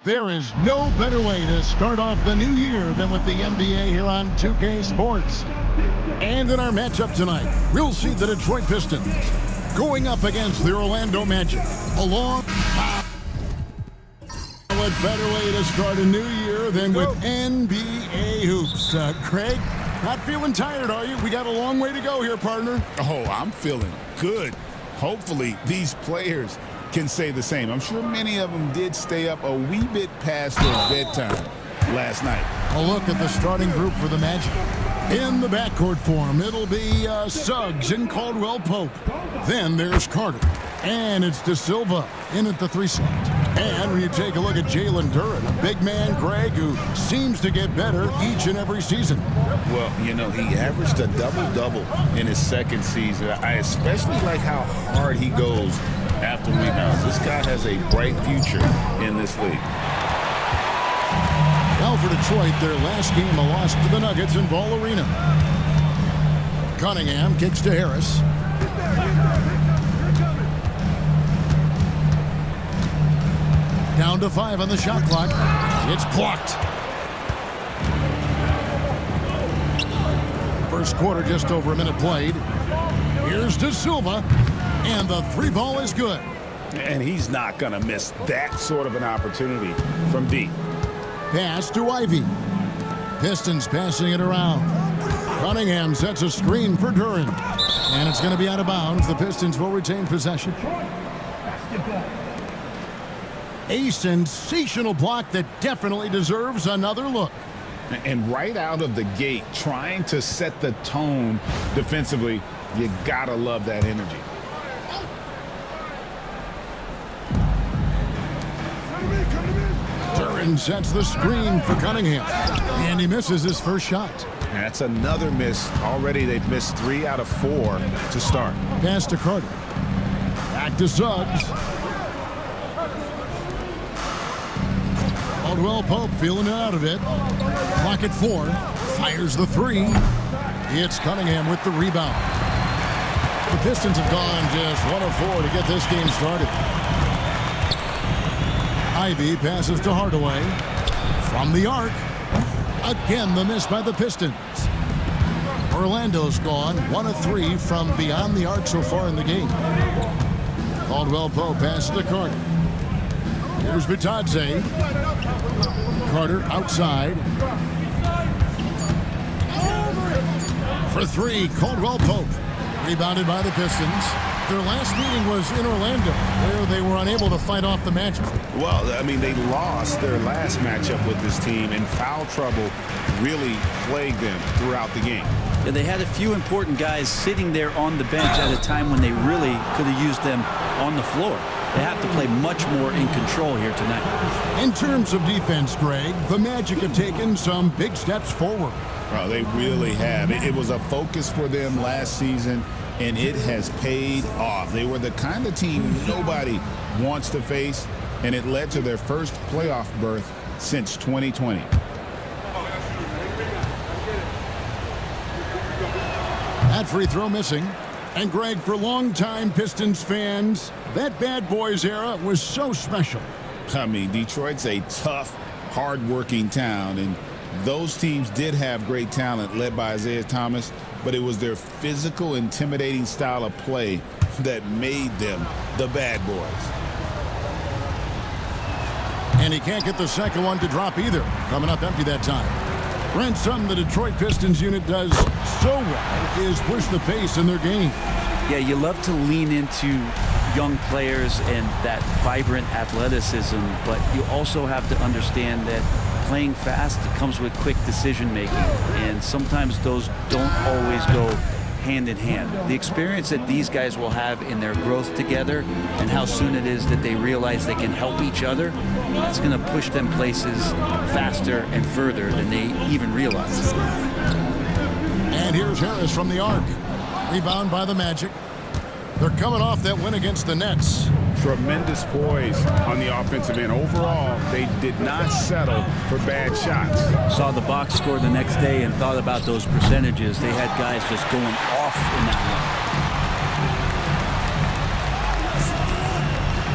There is no better way to start off the new year than with the NBA here on 2K Sports. And in our matchup tonight, we'll see the Detroit Pistons going up against the Orlando Magic. What better way to start a new year than with NBA hoops? Craig, not feeling tired, are you? We got a long way to go here, partner. Oh, I'm feeling good. Hopefully, these players can say the same. I'm sure many of them did stay up a wee bit past their bedtime last night. A look at the starting group for the Magic. In the backcourt form, it'll be Suggs and Caldwell Pope. Then there's Carter. And it's De Silva in at the 3 slot. And when you take a look at Jalen Duren, a big man, Greg, who seems to get better each and every season. Well, you know, he averaged a double-double in his second season. I especially like how hard he goes after rebounds. This guy has a bright future in this league. Now for Detroit, their last game, a loss to the Nuggets in Ball Arena. Cunningham kicks to Harris. Down to 5 on the shot clock. It's blocked. First quarter, just over a minute played. Here's De Silva, and the 3 ball is good. And he's not going to miss that sort of an opportunity from deep. Pass to Ivy. Pistons passing it around. Cunningham sets a screen for Duren. And it's going to be out of bounds. The Pistons will retain possession. A sensational block that definitely deserves another look. And right out of the gate, trying to set the tone defensively, you gotta love that energy. Duren sets the screen for Cunningham. And he misses his first shot. And that's another miss. Already they've missed 3 out of 4 to start. Pass to Carter. Back to Suggs. Caldwell Pope feeling it out a bit. Clock at 4. Fires the 3. It's Cunningham with the rebound. The Pistons have gone just 1 of 4 to get this game started. Ivy passes to Hardaway. From the arc. Again, the miss by the Pistons. Orlando's gone 1 of 3 from beyond the arc so far in the game. Caldwell Pope passes to Carter. Here's Bitadze. Carter outside. For 3, Caldwell Pope. Rebounded by the Pistons. Their last meeting was in Orlando, where they were unable to fight off the Magic. Well, I mean, they lost their last matchup with this team, and foul trouble really plagued them throughout the game. Yeah, they had a few important guys sitting there on the bench at a time when they really could have used them on the floor. They have to play much more in control here tonight. In terms of defense, Greg, the Magic have taken some big steps forward. Well, they really have. It was a focus for them last season, and it has paid off. They were the kind of team nobody wants to face, and it led to their first playoff berth since 2020. That free throw missing. And Greg, for longtime Pistons fans, that bad boys era was so special. I mean, Detroit's a tough, hard-working town, and those teams did have great talent led by Isaiah Thomas, but it was their physical, intimidating style of play that made them the bad boys. And he can't get the second one to drop either. Coming up empty that time. Brent, something the Detroit Pistons unit does so well is push the pace in their game. Yeah, you love to lean into young players and that vibrant athleticism, but you also have to understand that playing fast comes with quick decision making, and sometimes those don't always go hand in hand. The experience that these guys will have in their growth together and how soon it is that they realize they can help each other, that's going to push them places faster and further than they even realize. And here's Harris from the arc. Rebound by the Magic. They're coming off that win against the Nets. Tremendous poise on the offensive end. Overall, they did not settle for bad shots. Saw the box score the next day and thought about those percentages. They had guys just going off in that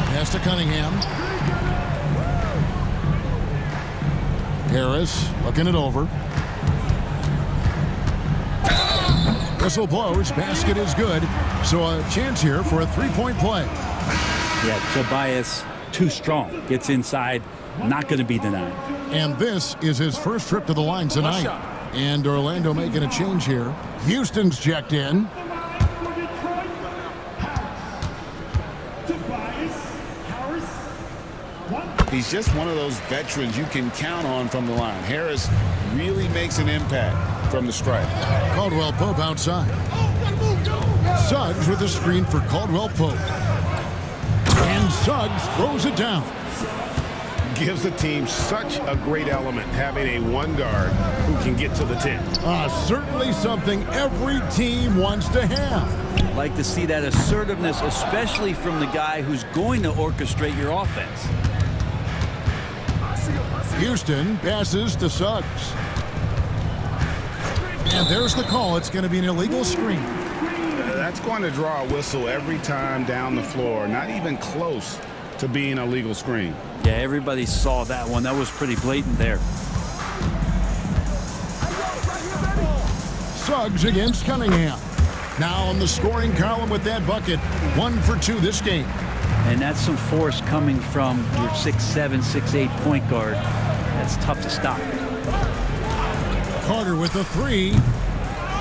one. Pass to Cunningham. Harris looking it over. Whistle blows. Basket is good. So a chance here for a three-point play. Yeah, Tobias, too strong. Gets inside. Not going to be denied. And this is his first trip to the line tonight. And Orlando making a change here. Houston's checked in. He's just one of those veterans you can count on from the line. Harris really makes an impact from the stripe. Caldwell Pope outside. Suggs with a screen for Caldwell Pope. And Suggs throws it down. Gives the team such a great element having a one guard who can get to the 10. Certainly something every team wants to have. Like to see that assertiveness, especially from the guy who's going to orchestrate your offense. Houston passes to Suggs. And there's the call. It's going to be an illegal screen. That's going to draw a whistle every time down the floor. Not even close to being a legal screen. Yeah, everybody saw that one. That was pretty blatant there. Suggs against Cunningham. Now on the scoring column with that bucket. 1 for 2 this game. And that's some force coming from your 6'7", 6'8" point guard. That's tough to stop. Carter with a 3.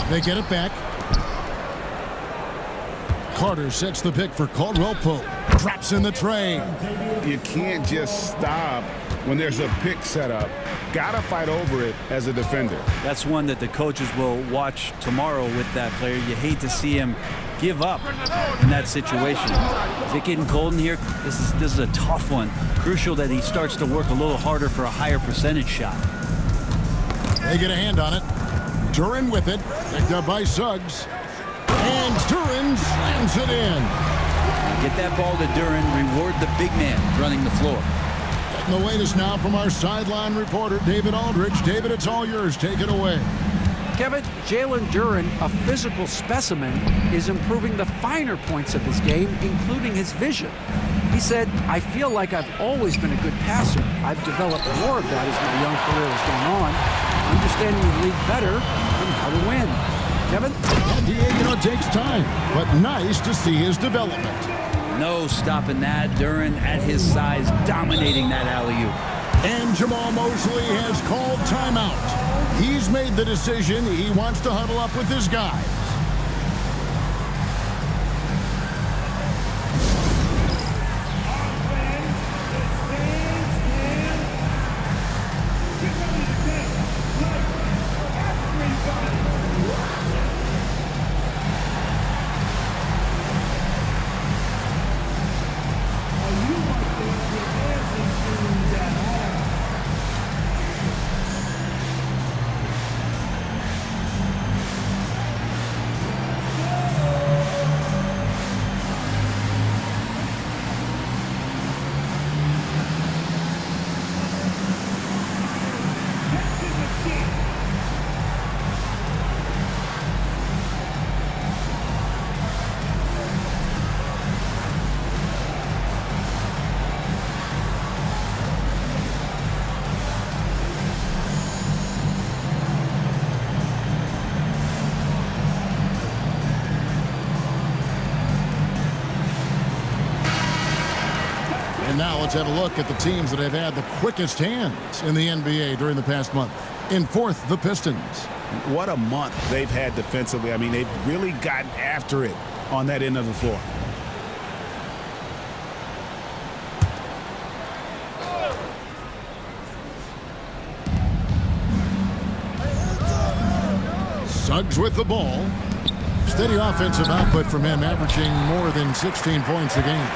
They get it back. Carter sets the pick for Caldwell Pope. Traps in the tray. You can't just stop when there's a pick set up. Gotta fight over it as a defender. That's one that the coaches will watch tomorrow with that player. You hate to see him give up in that situation. Is it getting cold in here? This is a tough one. Crucial that he starts to work a little harder for a higher percentage shot. They get a hand on it. Duren with it. Picked up by Suggs. And Duren slams it in. Get that ball to Duren. Reward the big man running the floor. Getting the latest now from our sideline reporter, David Aldridge. David, it's all yours. Take it away. Kevin, Jalen Duren, a physical specimen, is improving the finer points of his game, including his vision. He said, I feel like I've always been a good passer. I've developed more of that as my young career has gone on, understanding the league better and how to win. Kevin? And Diego takes time, but nice to see his development. No stopping that. Duren at his size, dominating that alley-oop. And Jamal Mosley has called timeout. He's made the decision. He wants to huddle up with his guys. And now let's have a look at the teams that have had the quickest hands in the NBA during the past month. In fourth, the Pistons. What a month they've had defensively. I mean, they've really gotten after it on that end of the floor. Suggs with the ball. Steady offensive output from him, averaging more than 16 points a game.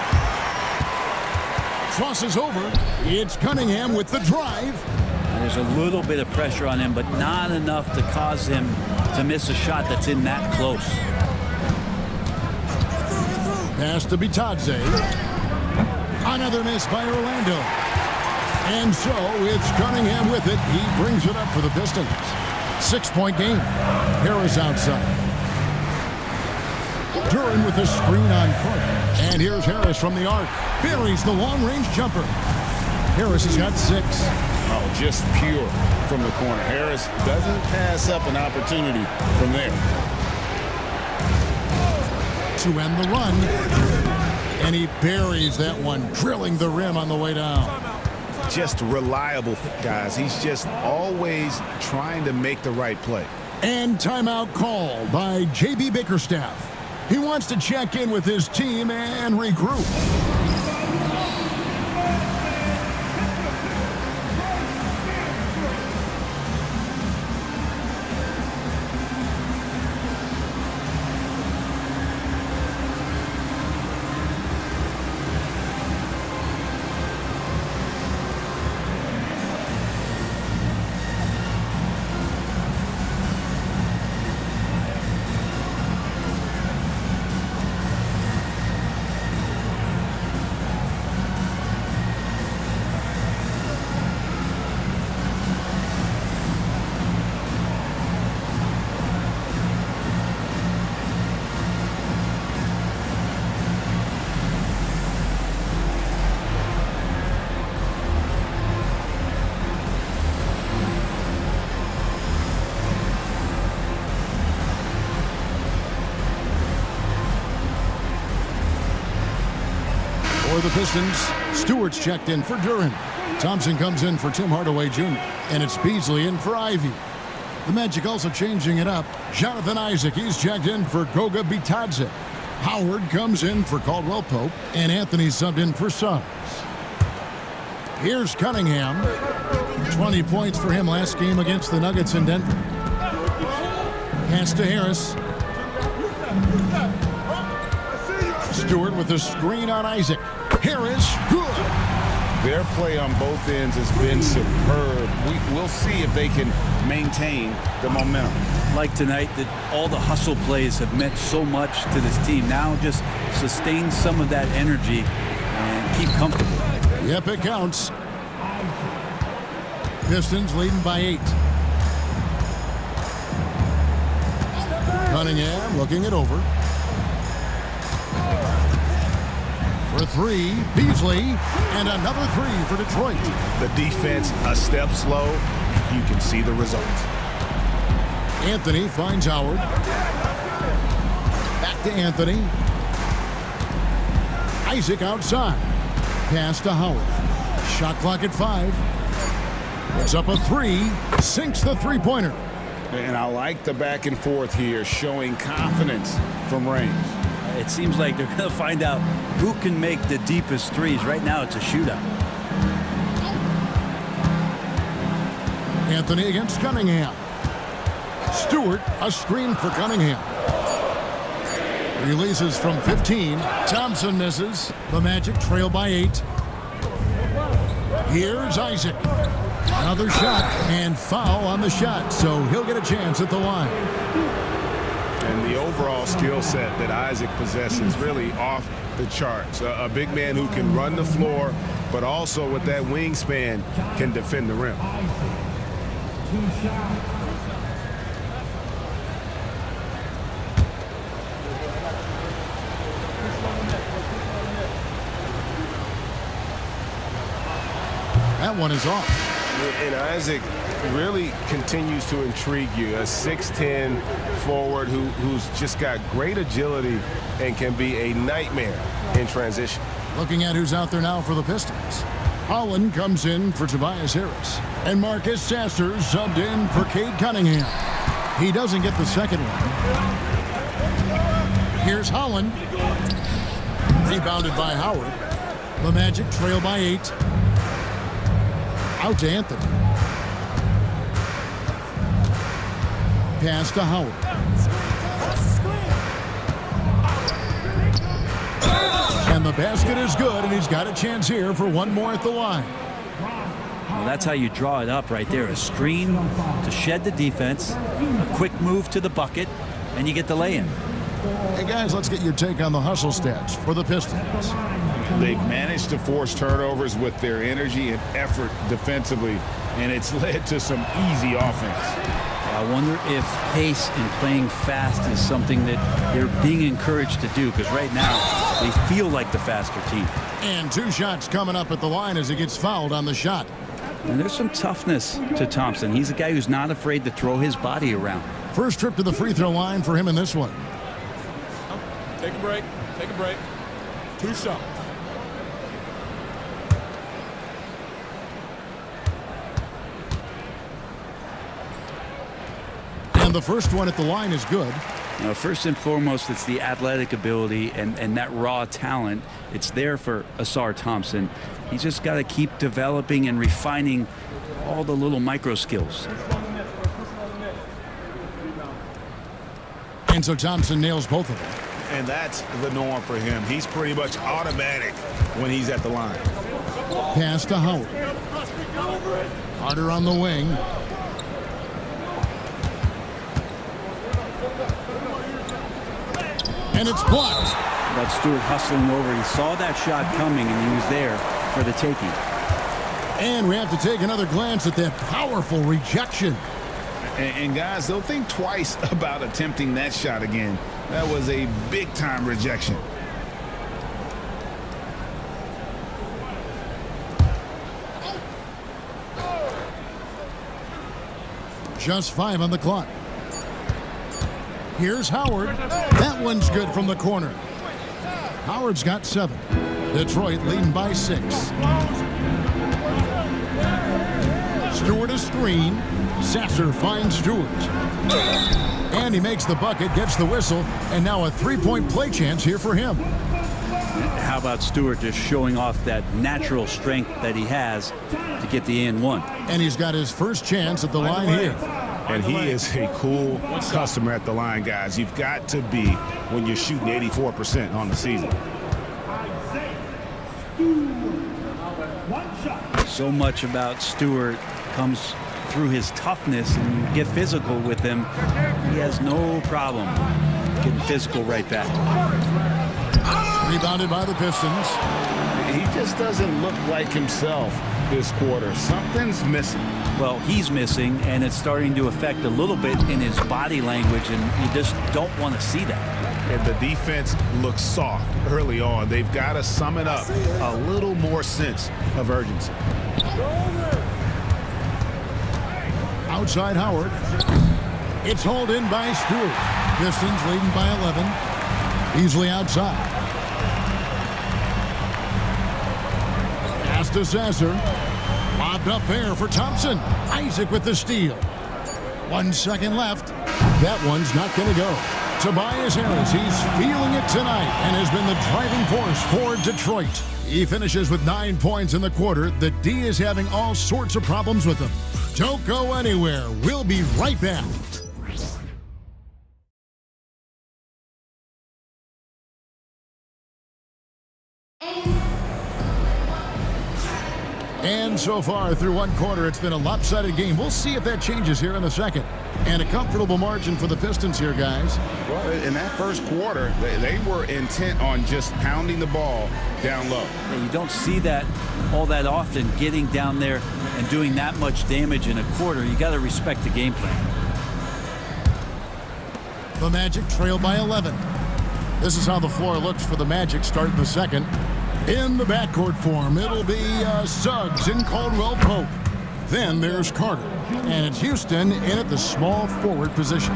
Crosses over. It's Cunningham with the drive. There's a little bit of pressure on him, but not enough to cause him to miss a shot that's in that close. Pass to Bitadze. Another miss by Orlando. And so it's Cunningham with it. He brings it up for the Pistons. 6-point game. Harris outside. Duren with a screen on Carter. And here's Harris from the arc. Buries the long-range jumper. Harris has got 6. Oh, just pure from the corner. Harris doesn't pass up an opportunity from there. To end the run. And he buries that one, drilling the rim on the way down. Just reliable, guys. He's just always trying to make the right play. And timeout called by J.B. Bickerstaff. He wants to check in with his team and regroup. For the Pistons, Stewart's checked in for Duren. Thompson comes in for Tim Hardaway Jr. And it's Beasley in for Ivy. The Magic also changing it up. Jonathan Isaac, he's checked in for Goga Bitadze. Howard comes in for Caldwell Pope. And Anthony subbed in for Suggs. Here's Cunningham. 20 points for him last game against the Nuggets in Denver. Pass to Harris. Stewart with a screen on Isaac. Harris, good. Their play on both ends has been superb. We'll see if they can maintain the momentum. Like tonight, that all the hustle plays have meant so much to this team. Now just sustain some of that energy and keep comfortable. Yep, it counts. Pistons leading by 8. Cunningham looking it over. For 3, Beasley, and another 3 for Detroit. The defense a step slow. You can see the result. Anthony finds Howard. Back to Anthony. Isaac outside. Pass to Howard. Shot clock at 5. Puts up a 3. Sinks the three-pointer. And I like the back and forth here, showing confidence from range. It seems like they're going to find out who can make the deepest threes. Right now, it's a shootout. Anthony against Cunningham. Stewart, a screen for Cunningham. Releases from 15. Thompson misses. The Magic trail by 8. Here's Isaac. Another shot and foul on the shot, so he'll get a chance at the line. And the overall skill set that Isaac possesses really off the charts. A big man who can run the floor, but also with that wingspan can defend the rim. That one is off. And Isaac really continues to intrigue you. A 6'10 forward who's just got great agility and can be a nightmare in transition. Looking at who's out there now for the Pistons. Holland comes in for Tobias Harris. And Marcus Sasser subbed in for Cade Cunningham. He doesn't get the second one. Here's Holland. Rebounded by Howard. The Magic trail by 8. Out to Anthony. Pass to Howard. And the basket is good, and he's got a chance here for one more at the line. Well, that's how you draw it up right there. A screen to shed the defense, a quick move to the bucket, and you get the lay-in. Hey, guys, let's get your take on the hustle stats for the Pistons. They've managed to force turnovers with their energy and effort defensively, and it's led to some easy offense. I wonder if pace and playing fast is something that they're being encouraged to do, because right now they feel like the faster team. And 2 shots coming up at the line as he gets fouled on the shot. And there's some toughness to Thompson. He's a guy who's not afraid to throw his body around. First trip to the free throw line for him in this one. Take a break. Take a break. 2 shots. And the first one at the line is good. First and foremost, it's the athletic ability and that raw talent. It's there for Asar Thompson. He's just got to keep developing and refining all the little micro skills. And so Thompson nails both of them. And that's the norm for him. He's pretty much automatic when he's at the line. Pass to Howard. Carter on the wing. And it's blocked. But Stewart hustling over. He saw that shot coming, and he was there for the taking. And we have to take another glance at that powerful rejection. And guys, they'll think twice about attempting that shot again. That was a big-time rejection. Just 5 on the clock. Here's Howard. That one's good from the corner. Howard's got 7. Detroit leading by 6. Stewart a screen. Sasser finds Stewart. And he makes the bucket, gets the whistle, and now a 3-point play chance here for him. How about Stewart just showing off that natural strength that he has to get the and one? And he's got his first chance at the line here. And he is a cool customer at the line, guys. You've got to be when you're shooting 84% on the season. So much about Stewart comes through his toughness, and you get physical with him. He has no problem getting physical right back. Rebounded by the Pistons. He just doesn't look like himself this quarter. Something's missing. Well, he's missing, and it's starting to affect a little bit in his body language, and you just don't want to see that. And the defense looks soft early on. They've got to sum it up a little more sense of urgency. Outside Howard. It's hauled in by Stewart. Pistons leading by 11. Easily outside. Pass to Sasser. Lobbed up there for Thompson. Isaac with the steal. 1 second left. That one's not going to go. Tobias Harris, he's feeling it tonight and has been the driving force for Detroit. He finishes with 9 points in the quarter. The D is having all sorts of problems with him. Don't go anywhere. We'll be right back. And so far through 1 quarter, it's been a lopsided game. We'll see if that changes here in the second. And a comfortable margin for the Pistons here, guys. Well, in that first quarter, they were intent on just pounding the ball down low. You don't see that all that often, getting down there and doing that much damage in a quarter. You got to respect the game plan. The Magic trail by 11. This is how the floor looks for the Magic starting the second. In the backcourt form, it'll be Suggs and Caldwell Pope. Then there's Carter. And it's Houston in at the small forward position.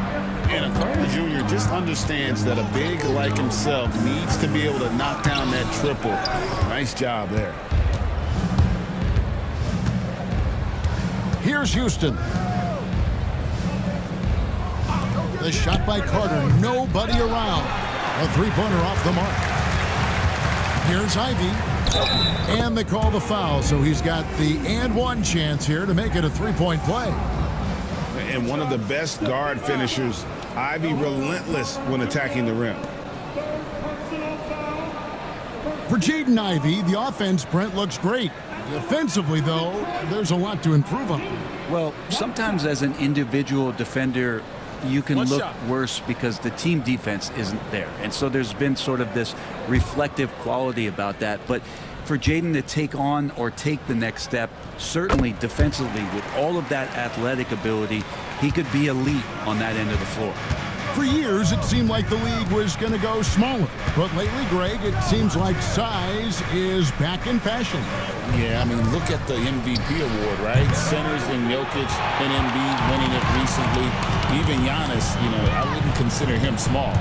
And Carter Jr. just understands that a big like himself needs to be able to knock down that triple. Nice job there. Here's Houston. The shot by Carter. Nobody around. A three-pointer off the mark. Here's Ivy. And they call the foul, so he's got the and one chance here to make it a three-point play. And one of the best guard finishers, Ivy, relentless when attacking the rim. For Jaden Ivey, the offense, Brent, looks great. Defensively, though, there's a lot to improve on. Well, sometimes as an individual defender, you can look worse because the team defense isn't there. And so there's been sort of this reflective quality about that. But for Jaden to take on or take the next step, certainly defensively with all of that athletic ability, he could be elite on that end of the floor. For years, it seemed like the league was going to go smaller. But lately, Greg, it seems like size is back in fashion. Yeah, I mean, look at the MVP award, right? Centers and Jokic and Embiid winning it recently. Even Giannis, I wouldn't consider him small.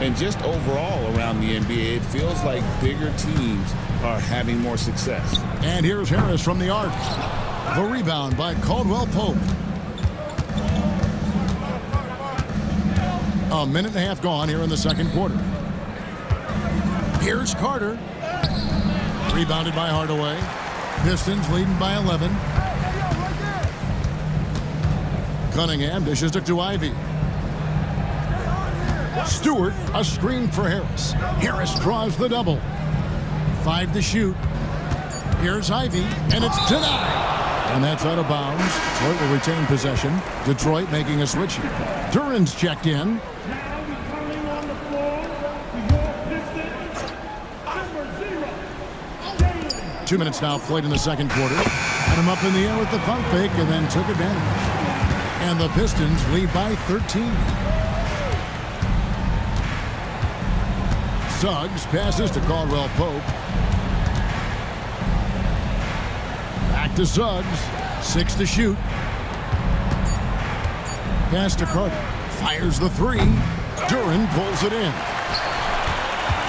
And just overall around the NBA, it feels like bigger teams are having more success. And here's Harris from the arc. The rebound by Caldwell Pope. A minute and a half gone here in the second quarter. Here's Carter. Rebounded by Hardaway. Pistons leading by 11. Cunningham dishes it to Ivy. Stewart, a screen for Harris. Harris draws the double. 5 to shoot. Here's Ivy, and it's denied. And that's out of bounds. Detroit will retain possession. Detroit making a switch here. Duran's checked in. 2 minutes now played in the second quarter. Had him up in the air with the pump fake and then took advantage. And the Pistons lead by 13. Suggs passes to Caldwell Pope. Back to Suggs. 6 to shoot. Pass to Carter. Fires the three. Duran pulls it in.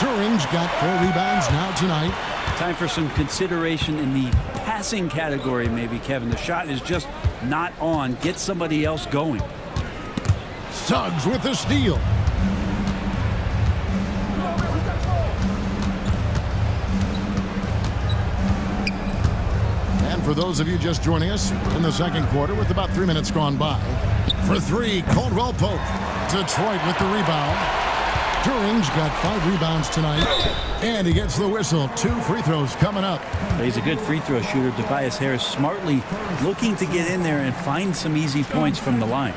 Duran's got 4 rebounds now tonight. Time for some consideration in the passing category, maybe, Kevin. The shot is just not on. Get somebody else going. Suggs with the steal. And for those of you just joining us in the second quarter with about 3 minutes gone by, for 3, Caldwell Pope. Detroit with the rebound. Duran's got 5 rebounds tonight, and he gets the whistle. 2 free throws coming up. He's a good free throw shooter. Tobias Harris smartly looking to get in there and find some easy points from the line.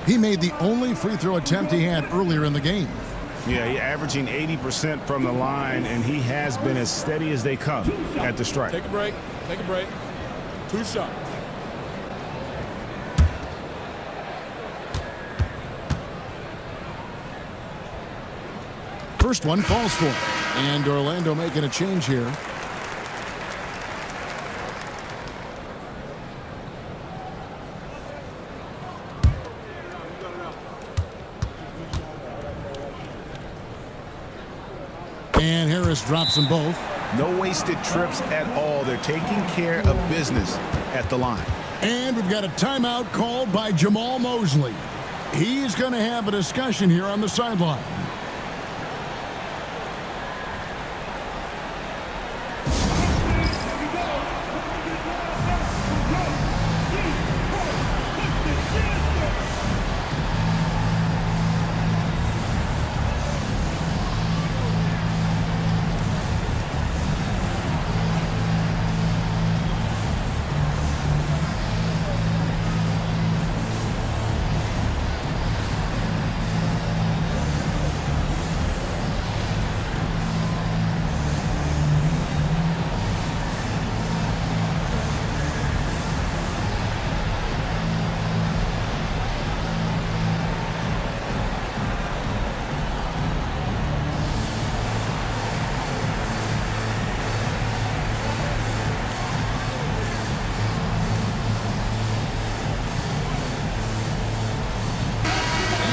He made the only free throw attempt he had earlier in the game. Yeah, he's averaging 80% from the line, and he has been as steady as they come at the stripe. Take a break. Take a break. 2 shots. First one falls for him. And Orlando making a change here. And Harris drops them both. No wasted trips at all. They're taking care of business at the line. And we've got a timeout called by Jamal Mosley. He's going to have a discussion here on the sideline.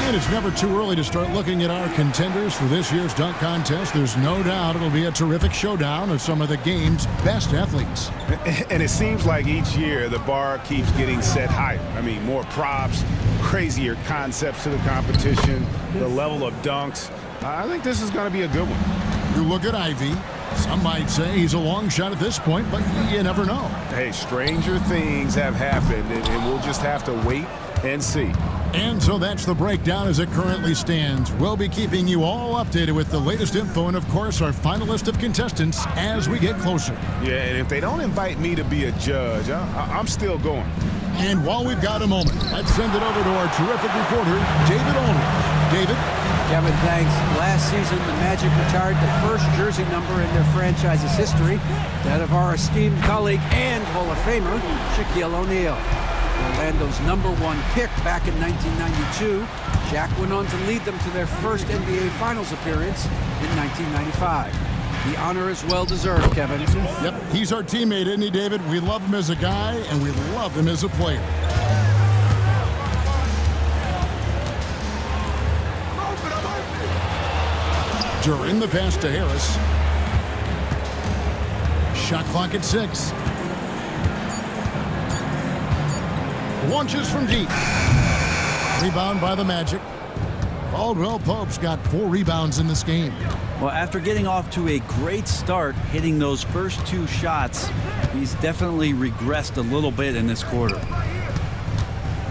It's never too early to start looking at our contenders for this year's dunk contest. There's no doubt it'll be a terrific showdown of some of the game's best athletes. And it seems like each year the bar keeps getting set higher. I mean, more props, crazier concepts to the competition, the level of dunks. I think this is going to be a good one. You look at Ivy. Some might say he's a long shot at this point, but you never know. Hey, stranger things have happened, and we'll just have to wait and see. And so that's the breakdown as it currently stands. We'll be keeping you all updated with the latest info and, of course, our final list of contestants as we get closer. Yeah, and if they don't invite me to be a judge, I'm still going. And while we've got a moment, let's send it over to our terrific reporter, David Ulrich. David? Kevin, thanks. Last season, the Magic retired the first jersey number in their franchise's history, that of our esteemed colleague and Hall of Famer, Shaquille O'Neal. Orlando's #1 pick back in 1992, Shaq went on to lead them to their first NBA Finals appearance in 1995. The honor is well-deserved, Kevin. Yep, he's our teammate, isn't he, David? We love him as a guy, and we love him as a player. During the pass to Harris. Shot clock at 6. Launches from deep. Rebound by the Magic. Caldwell Pope's got 4 rebounds in this game. Well, after getting off to a great start, hitting those first 2 shots, he's definitely regressed a little bit in this quarter.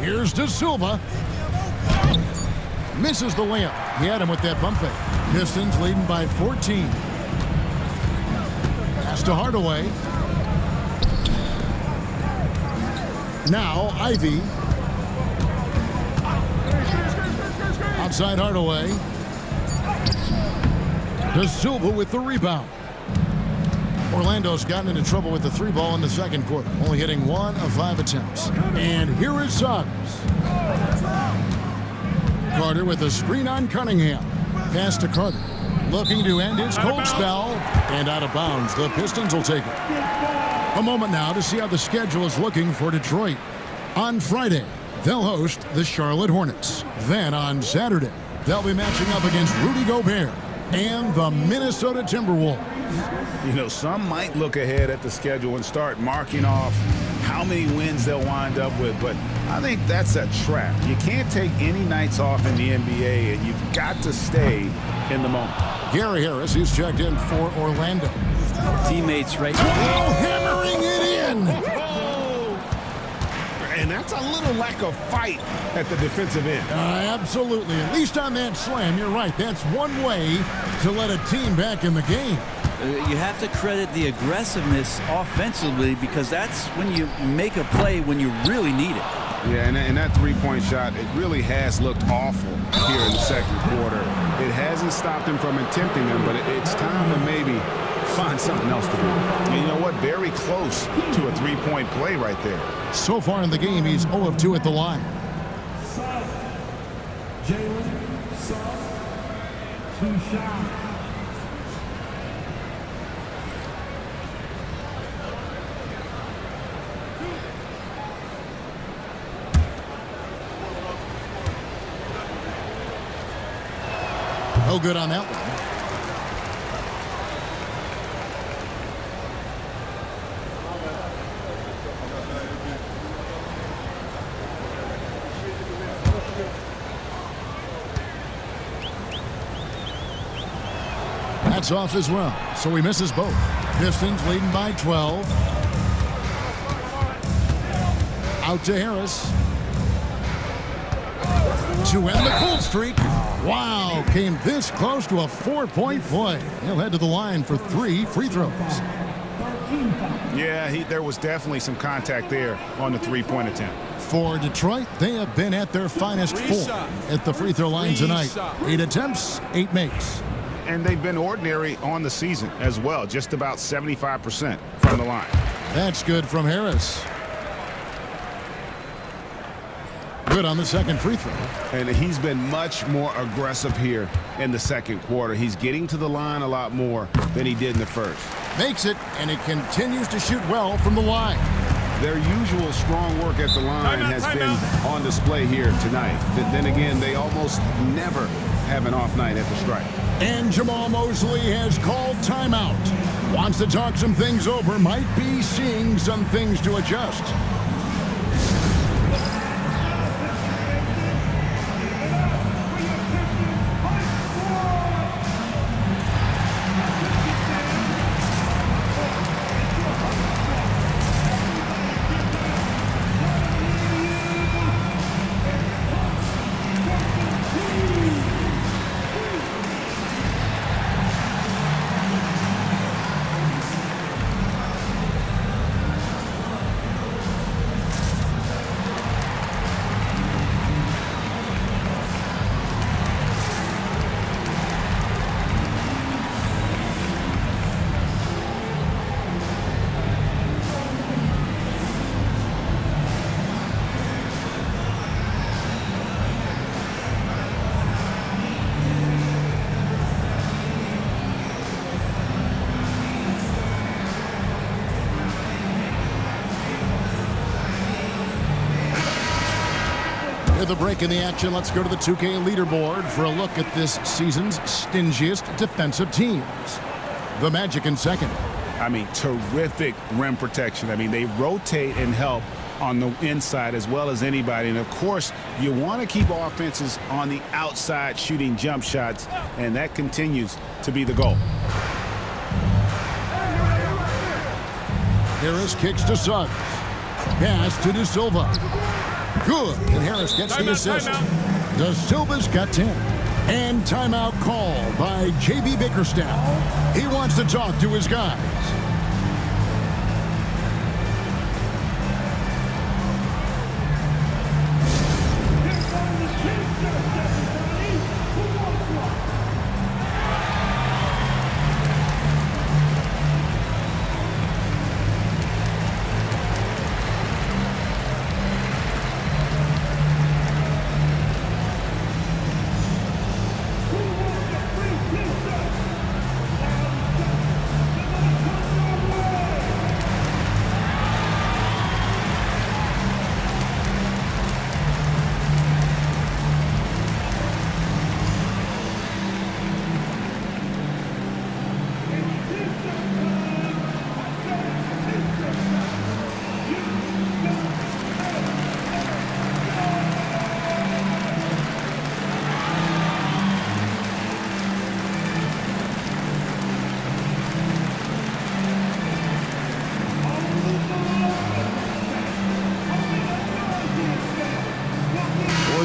Here's De Silva. Misses the layup. He had him with that bump fake. Pistons leading by 14. Pass to Hardaway. Now Ivy. Outside Hardaway. De Silva with the rebound. Orlando's gotten into trouble with the 3 ball in the second quarter, only hitting 1 of 5 attempts. And here is Suggs. Carter with a screen on Cunningham. Pass to Carter. Looking to end his cold spell. And out of bounds. The Pistons will take it. A moment now to see how the schedule is looking for Detroit. On Friday, they'll host the Charlotte Hornets. Then on Saturday, they'll be matching up against Rudy Gobert and the Minnesota Timberwolves. You know, some might look ahead at the schedule and start marking off how many wins they'll wind up with, but I think that's a trap. You can't take any nights off in the NBA, and you've got to stay in the moment. Gary Harris, who's checked in for Orlando. Teammates right now. Hammering it in. And that's a little lack of fight at the defensive end. Absolutely. At least on that slam, you're right. That's one way to let a team back in the game. You have to credit the aggressiveness offensively, because that's when you make a play when you really need it. Yeah, and that three-point shot, it really has looked awful here in the second quarter. It hasn't stopped him from attempting them, but it's time to maybe find something else to do. And you know what? Very close to a three-point play right there. So far in the game, he's 0 of 2 at the line. Jalen Suggs, 2 shots. No good on that one. That's off as well, so he misses both. Pistons leading by 12. Out to Harris. To end the cold streak. Wow, came this close to a 4-point play. He'll head to the line for 3 free throws. Yeah, there was definitely some contact there on the three-point attempt. For Detroit, they have been at their finest 4 at the free throw line tonight. 8 attempts, 8 makes. And they've been ordinary on the season as well, just about 75% from the line. That's good from Harris. Good on the second free throw. And he's been much more aggressive here in the second quarter. He's getting to the line a lot more than he did in the first. Makes it, and he continues to shoot well from the line. Their usual strong work at the line has been on display here tonight. Then again, they almost never have an off night at the stripe. And Jamal Mosley has called timeout. Wants to talk some things over, might be seeing some things to adjust. With a break in the action, let's go to the 2K leaderboard for a look at this season's stingiest defensive teams. The Magic in second. I mean, terrific rim protection. I mean, they rotate and help on the inside as well as anybody. And, of course, you want to keep offenses on the outside shooting jump shots, and that continues to be the goal. Harris kicks to Suggs. Pass to De Silva. Good. And Harris gets the assist. De Silva's got 10. And timeout called by J.B. Bickerstaff. He wants to talk to his guys.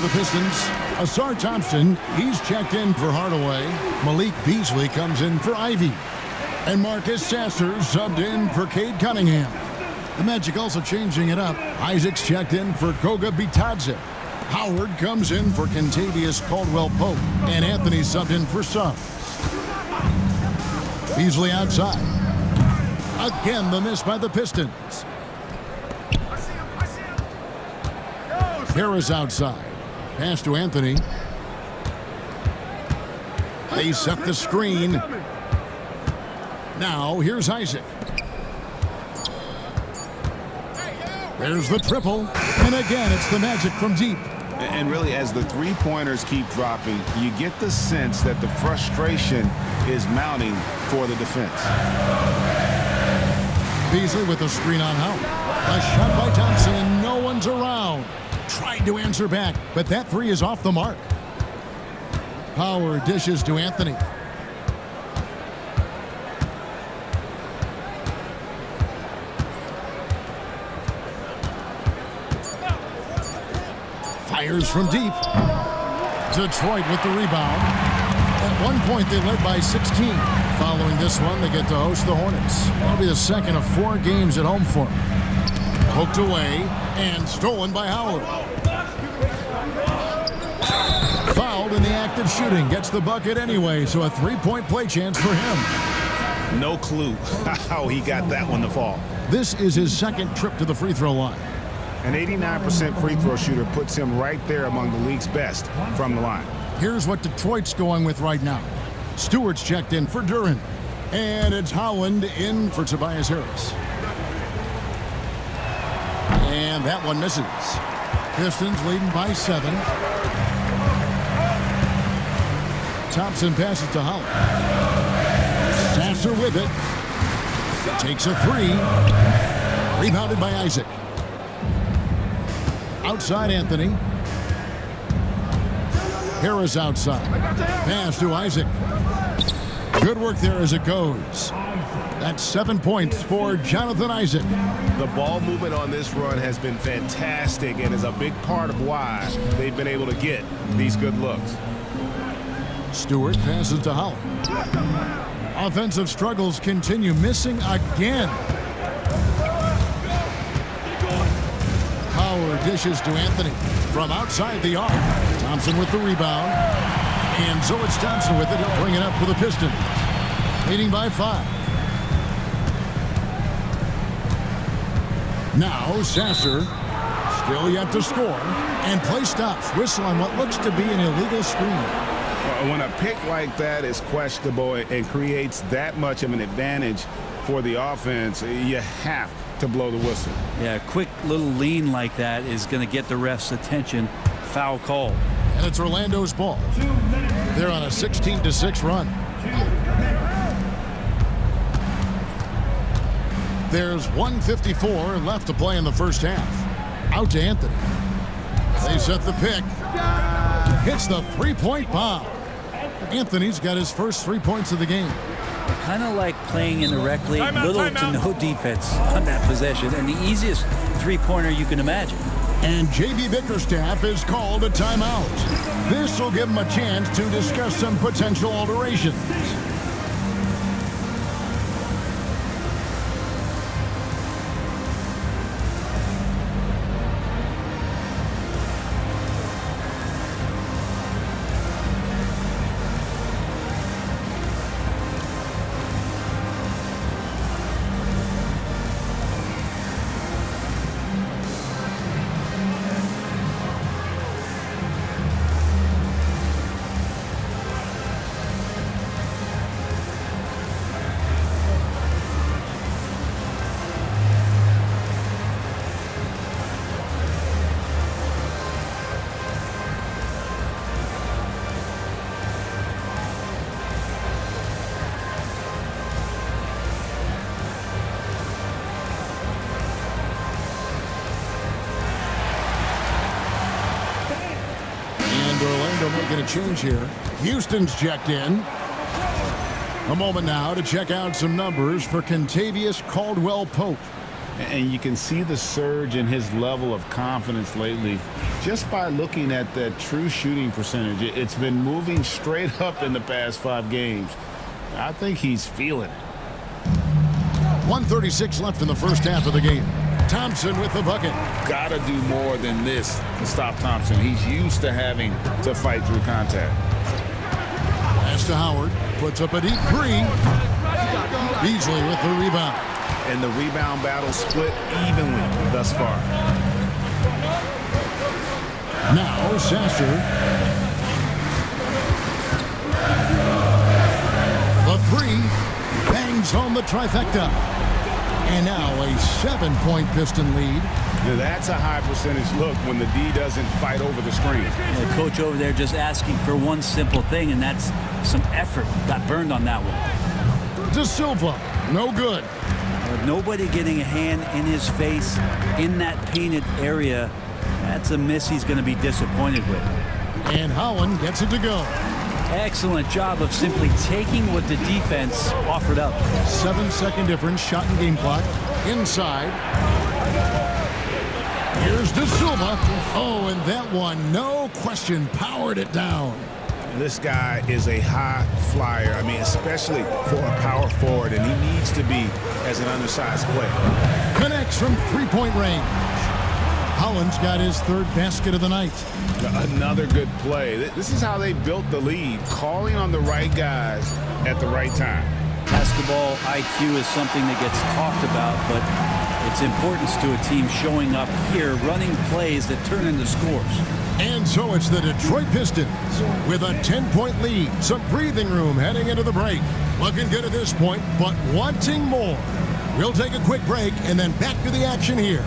The Pistons, Asar Thompson, he's checked in for Hardaway. Malik Beasley comes in for Ivy. And Marcus Sasser subbed in for Cade Cunningham. The Magic also changing it up. Isaac's checked in for Goga Bitadze. Howard comes in for Kentavious Caldwell-Pope. And Anthony subbed in for Suggs. Beasley outside. Again, the miss by the Pistons. Harris outside. Pass to Anthony. They set the screen. Now, here's Isaac. There's the triple. And again, it's the Magic from deep. And really, as the three-pointers keep dropping, you get the sense that the frustration is mounting for the defense. Beasley with the screen on Howard. A shot by Thompson, and no one's around. Tried to answer back, but that three is off the mark. Howard dishes to Anthony. Fires from deep. Detroit with the rebound. At one point, they led by 16. Following this one, they get to host the Hornets. That'll be the second of 4 games at home for them. Poked away and stolen by Howard. Fouled in the act of shooting. Gets the bucket anyway, so a 3-point play chance for him. No clue how he got that one to fall. This is his second trip to the free throw line. An 89% free throw shooter puts him right there among the league's best from the line. Here's what Detroit's going with right now. Stewart's checked in for Duren. And it's Howland in for Tobias Harris. And that one misses. Pistons leading by 7. Thompson passes to Howland. Sasser with it. Takes a 3. Rebounded by Isaac. Outside Anthony. Harris outside. Pass to Isaac. Good work there as it goes. That's 7 points for Jonathan Isaac. The ball movement on this run has been fantastic and is a big part of why they've been able to get these good looks. Stewart passes to Howard. Offensive struggles continue, missing again. Howard dishes to Anthony from outside the arc. Thompson with the rebound. And so it's Thompson with it. He'll bring it up for the Pistons. Leading by 5. Now Sasser, still yet to score, and play stops. Whistle on what looks to be an illegal screen. When a pick like that is questionable and creates that much of an advantage for the offense, you have to blow the whistle. Yeah, a quick little lean like that is going to get the ref's attention Foul call. And it's Orlando's ball. They're on a 16-6 run. There's 1:54 left to play in the first half. Out to Anthony. They set the pick. Hits the three-point bomb. Anthony's got his first 3 points of the game. Kind of like playing in the rec league, Timeout, little timeout. to no defense on that possession, and the easiest three-pointer you can imagine. And J.B. Bickerstaff is called a timeout. This will give him a chance to discuss some potential alterations. Orlando making a change here. Houston's checked in. A moment now to check out some numbers for Kentavious Caldwell-Pope. And you can see the surge in his level of confidence lately just by looking at that true shooting percentage. It's been moving straight up in the past 5 games. I think he's feeling it. 1:36 left in the first half of the game. Thompson with the bucket. Gotta do more than this to stop Thompson. He's used to having to fight through contact. Pass to Howard. Puts up a deep three. Beasley with the rebound. And the rebound battle split evenly thus far. Now Sasser. The three. Bangs home the trifecta. And now a 7-point Piston lead. Now that's a high percentage look when the D doesn't fight over the screen. The coach over there just asking for one simple thing, and that's some effort. Got burned on that one. De Silva. No good. With nobody getting a hand in his face in that painted area, that's a miss he's going to be disappointed with. And Holland gets it to go. Excellent job of simply taking what the defense offered up. 7-second difference, shot and game clock. Inside. Here's De Silva. Oh, and that one, no question, powered it down. This guy is a high flyer. I mean, especially for a power forward, and he needs to be as an undersized player. Connects from three-point range. Holland's got his third basket of the night. Another good play. This is how they built the lead, calling on the right guys at the right time. Basketball IQ is something that gets talked about, but its importance to a team showing up here, running plays that turn into scores. And so it's the Detroit Pistons with a 10-point lead. Some breathing room heading into the break. Looking good at this point, but wanting more. We'll take a quick break and then back to the action here.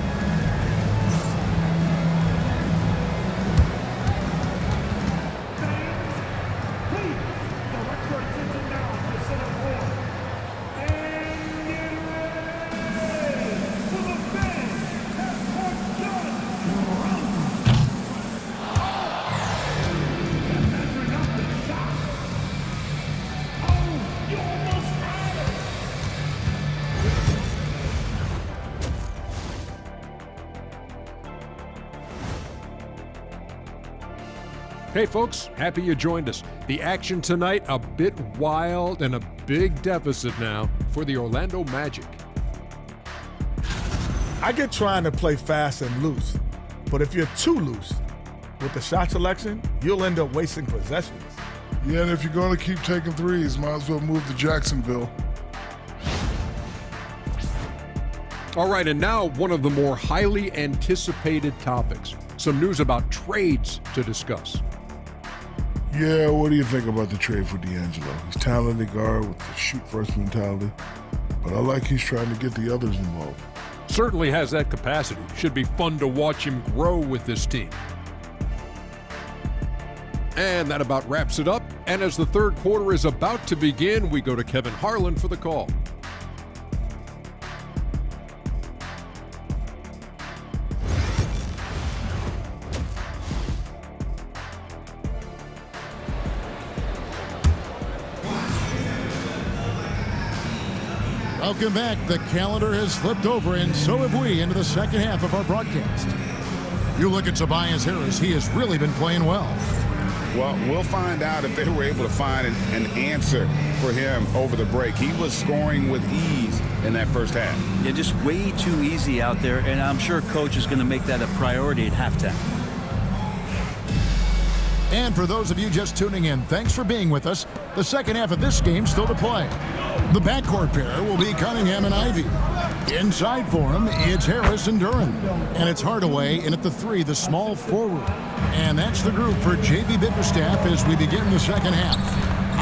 Hey folks, happy you joined us. The action tonight, a bit wild and a big deficit now for the Orlando Magic. I get trying to play fast and loose, but if you're too loose with the shot selection, you'll end up wasting possessions. Yeah, and if you're going to keep taking threes, might as well move to Jacksonville. All right, and now one of the more highly anticipated topics. Some news about trades to discuss. Yeah, what do you think about the trade for D'Angelo? He's talented guard with the shoot-first mentality, but I like he's trying to get the others involved. Certainly has that capacity. Should be fun to watch him grow with this team. And that about wraps it up. And as the third quarter is about to begin, we go to Kevin Harlan for the call. Welcome back. The calendar has flipped over, and so have we, into the second half of our broadcast. You look at Tobias Harris. He has really been playing well. Well, we'll find out if they were able to find an answer for him over the break. He was scoring with ease in that first half. Yeah, just way too easy out there, and I'm sure Coach is going to make that a priority at halftime. And for those of you just tuning in, thanks for being with us. The second half of this game still to play. The backcourt pair will be Cunningham and Ivy. Inside for him, it's Harris and Duren. And it's Hardaway in at the 3, the small forward. And that's the group for J.B. Bickerstaff as we begin the second half.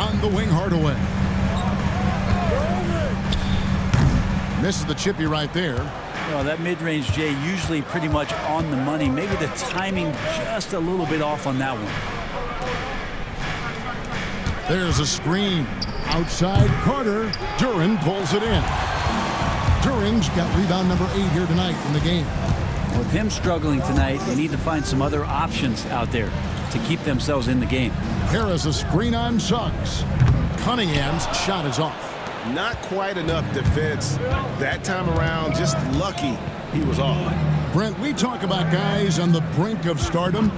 On the wing, Hardaway. Misses the chippy right there. Well, that mid-range Jay usually pretty much on the money. Maybe the timing just a little bit off on that one. There's a screen. Outside Carter. Duren pulls it in. Duren's got rebound number 8 here tonight in the game. With him struggling tonight, they need to find some other options out there to keep themselves in the game. Harris a screen on Suggs. Cunningham's shot is off. Not quite enough defense that time around. Just lucky he was off. Brent, we talk about guys on the brink of stardom.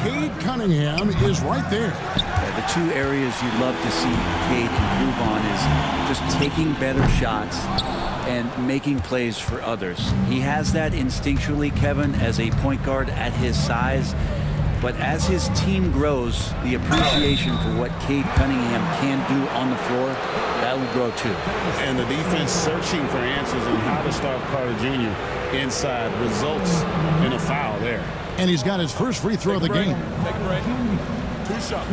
Cade Cunningham is right there. Yeah, the two areas you'd love to see Cade improve on is just taking better shots and making plays for others. He has that instinctually, Kevin, as a point guard at his size. But as his team grows, the appreciation for what Cade Cunningham can do on the floor, that will grow too. And the defense searching for answers on how to stop Carter Jr. inside results in a foul there. And he's got his first free throw of the game. Take a break. 2 shots.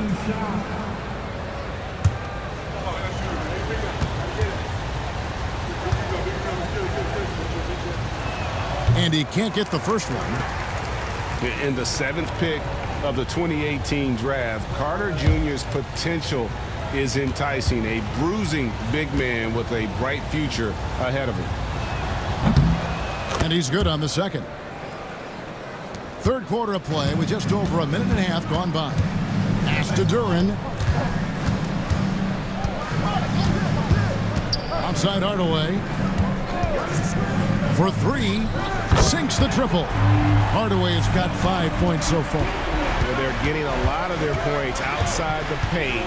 And he can't get the first one. In the 7th pick of the 2018 draft, Carter Jr.'s potential is enticing. A bruising big man with a bright future ahead of him. And he's good on the second. Third quarter of play with just over a minute and a half gone by. Pass to Duren. Outside Hardaway. For 3. Sinks the triple. Hardaway has got 5 points so far. They're getting a lot of their points outside the paint.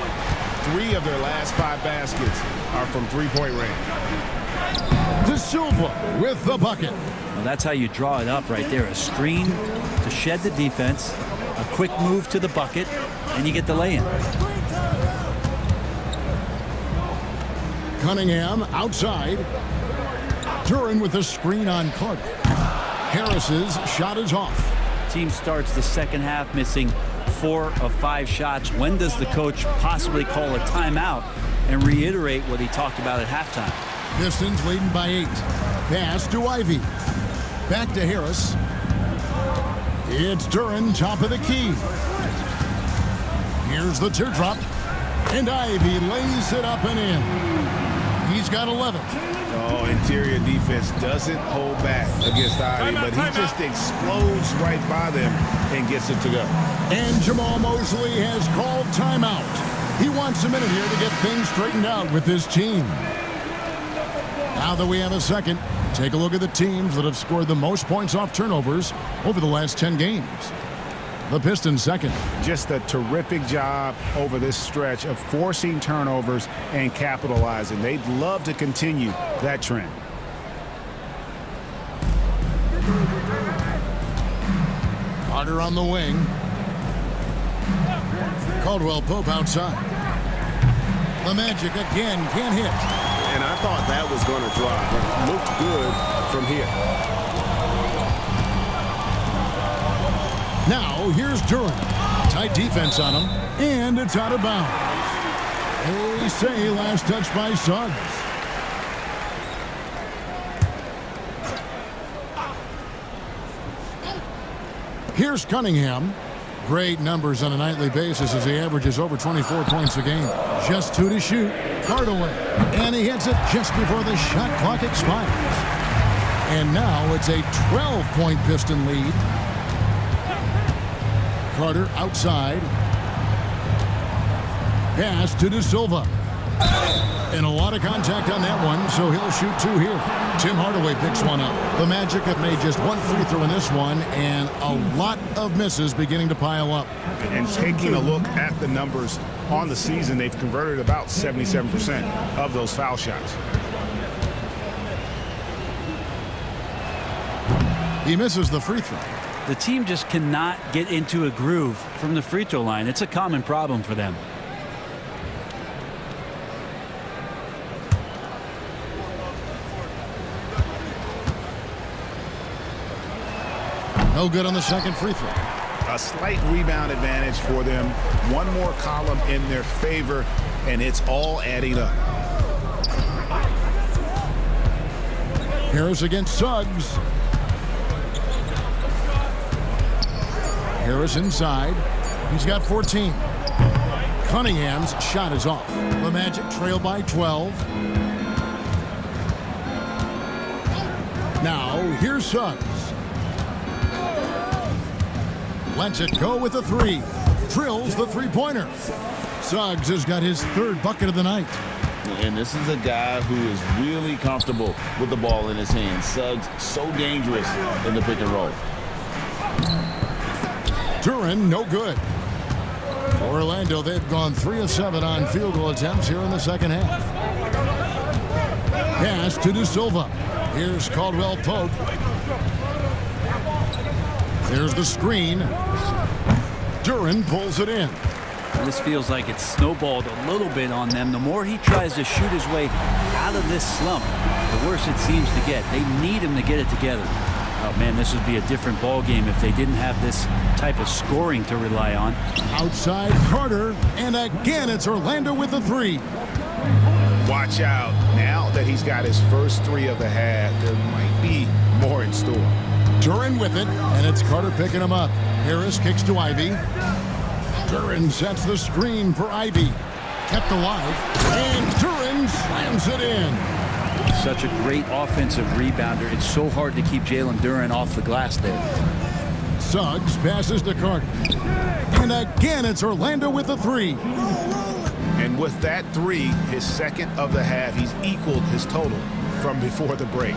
3 of their last 5 baskets are from three-point range. De Silva with the bucket. Well, that's how you draw it up right there. A screen to shed the defense, a quick move to the bucket, and you get the lay-in. Cunningham outside. Duren with a screen on Carter. Harris's shot is off. Team starts the second half missing 4 of 5 shots. When does the coach possibly call a timeout and reiterate what he talked about at halftime? Pistons leading by 8. Pass to Ivy. Back to Harris. It's Duren, top of the key. Here's the teardrop. And Ivy lays it up and in. He's got 11. Oh, interior defense doesn't hold back against Ivy, but he just explodes right by them and gets it to go. And Jamal Mosley has called timeout. He wants a minute here to get things straightened out with his team. Now that we have a second, take a look at the teams that have scored the most points off turnovers over the last 10 games. The Pistons second. Just a terrific job over this stretch of forcing turnovers and capitalizing. They'd love to continue that trend. Carter on the wing. Caldwell Pope outside. The Magic again can't hit. And I thought that was going to drop, but it looked good from here. Now, here's Duren. Tight defense on him, and it's out of bounds. They say last touch by Suggs. Here's Cunningham. Great numbers on a nightly basis as he averages over 24 points a game. Just 2 to shoot. Hardaway. And he hits it just before the shot clock expires. And now it's a 12-point Piston lead. Carter outside. Pass to De Silva. And a lot of contact on that one, so he'll shoot 2 here. Tim Hardaway picks one up. The Magic have made just 1 free throw in this one, and a lot of misses beginning to pile up. And taking a look at the numbers on the season, they've converted about 77% of those foul shots. He misses the free throw. The team just cannot get into a groove from the free throw line. It's a common problem for them. No good on the second free throw. A slight rebound advantage for them. One more column in their favor, and it's all adding up. Harris against Suggs. Harris inside. He's got 14. Cunningham's shot is off. The Magic trail by 12. Now, here's Suggs. Lets it go with a 3. Drills the three-pointer. Suggs has got his 3rd bucket of the night. And this is a guy who is really comfortable with the ball in his hands. Suggs, so dangerous in the pick and roll. Duren, no good. For Orlando, they've gone 3 of 7 on field goal attempts here in the second half. Pass to De Silva. Here's Caldwell Pope. There's the screen. Duren pulls it in. This feels like it's snowballed a little bit on them. The more he tries to shoot his way out of this slump, the worse it seems to get. They need him to get it together. Oh, man, this would be a different ball game if they didn't have this type of scoring to rely on. Outside Carter, and again it's Orlando with the 3. Watch out. Now that he's got his first 3 of the half, there might be more in store. Duren with it, and it's Carter picking him up. Harris kicks to Ivy. Duren sets the screen for Ivy. Kept alive, and Duren slams it in. Such a great offensive rebounder. It's so hard to keep Jalen Duren off the glass there. Suggs passes to Carter. And again, it's Orlando with the 3. And with that 3, his 2nd of the half, he's equaled his total from before the break.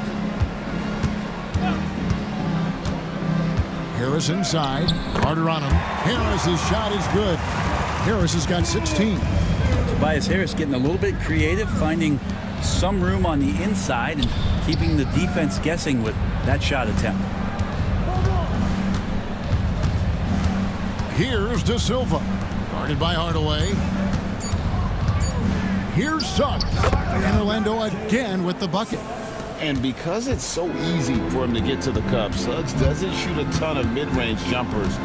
Harris inside. Carter on him. Harris's shot is good. Harris has got 16. Tobias Harris getting a little bit creative, finding some room on the inside and keeping the defense guessing with that shot attempt. Here's De Silva. Guarded by Hardaway. Here's Suggs. And Orlando again with the bucket. And because it's so easy for him to get to the cup, Suggs doesn't shoot a ton of mid-range jumpers,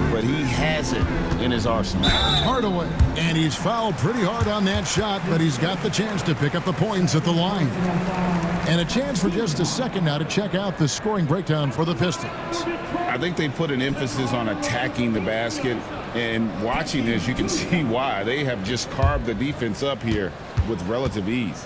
but he has it in his arsenal. Hardaway. And he's fouled pretty hard on that shot, but he's got the chance to pick up the points at the line. And a chance for just a second now to check out the scoring breakdown for the Pistons. I think they put an emphasis on attacking the basket, and watching this, you can see why. They have just carved the defense up here with relative ease.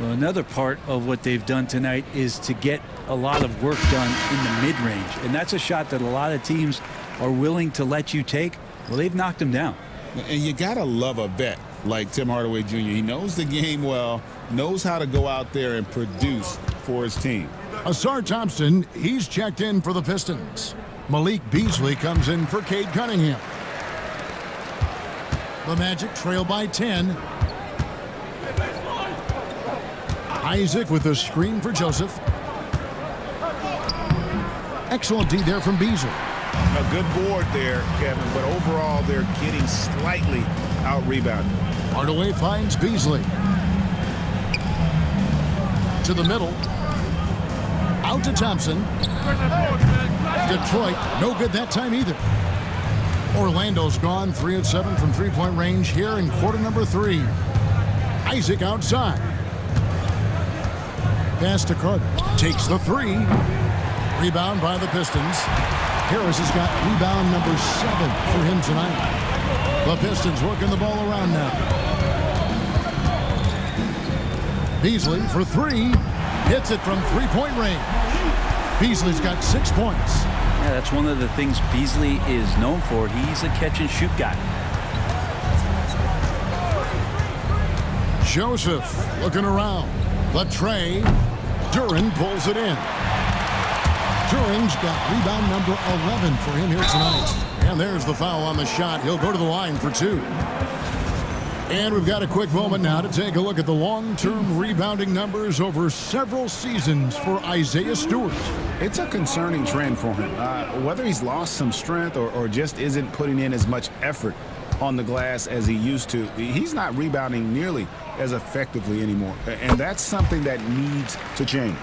Well, another part of what they've done tonight is to get a lot of work done in the mid-range. And that's a shot that a lot of teams are willing to let you take. Well, they've knocked them down. And you got to love a vet like Tim Hardaway Jr. He knows the game well, knows how to go out there and produce for his team. Asar Thompson, he's checked in for the Pistons. Malik Beasley comes in for Cade Cunningham. The Magic trail by 10. Isaac with a screen for Joseph. Excellent D there from Beasley. A good board there, Kevin, but overall they're getting slightly out-rebounded. Hardaway finds Beasley. To the middle. Out to Thompson. Detroit, no good that time either. Orlando's gone 3 of 7 from three-point range here in quarter number 3. Isaac outside. Pass to Carter. Takes the 3. Rebound by the Pistons. Harris has got rebound number 7 for him tonight. The Pistons working the ball around now. Beasley for 3. Hits it from three-point range. Beasley's got 6 points. Yeah, that's one of the things Beasley is known for. He's a catch-and-shoot guy. Joseph looking around. The tray. Duren pulls it in. Duren's got rebound number 11 for him here tonight. And there's the foul on the shot. He'll go to the line for 2. And we've got a quick moment now to take a look at the long-term rebounding numbers over several seasons for Isaiah Stewart. It's a concerning trend for him. Whether he's lost some strength or just isn't putting in as much effort on the glass as he used to, he's not rebounding nearly as effectively anymore. And that's something that needs to change.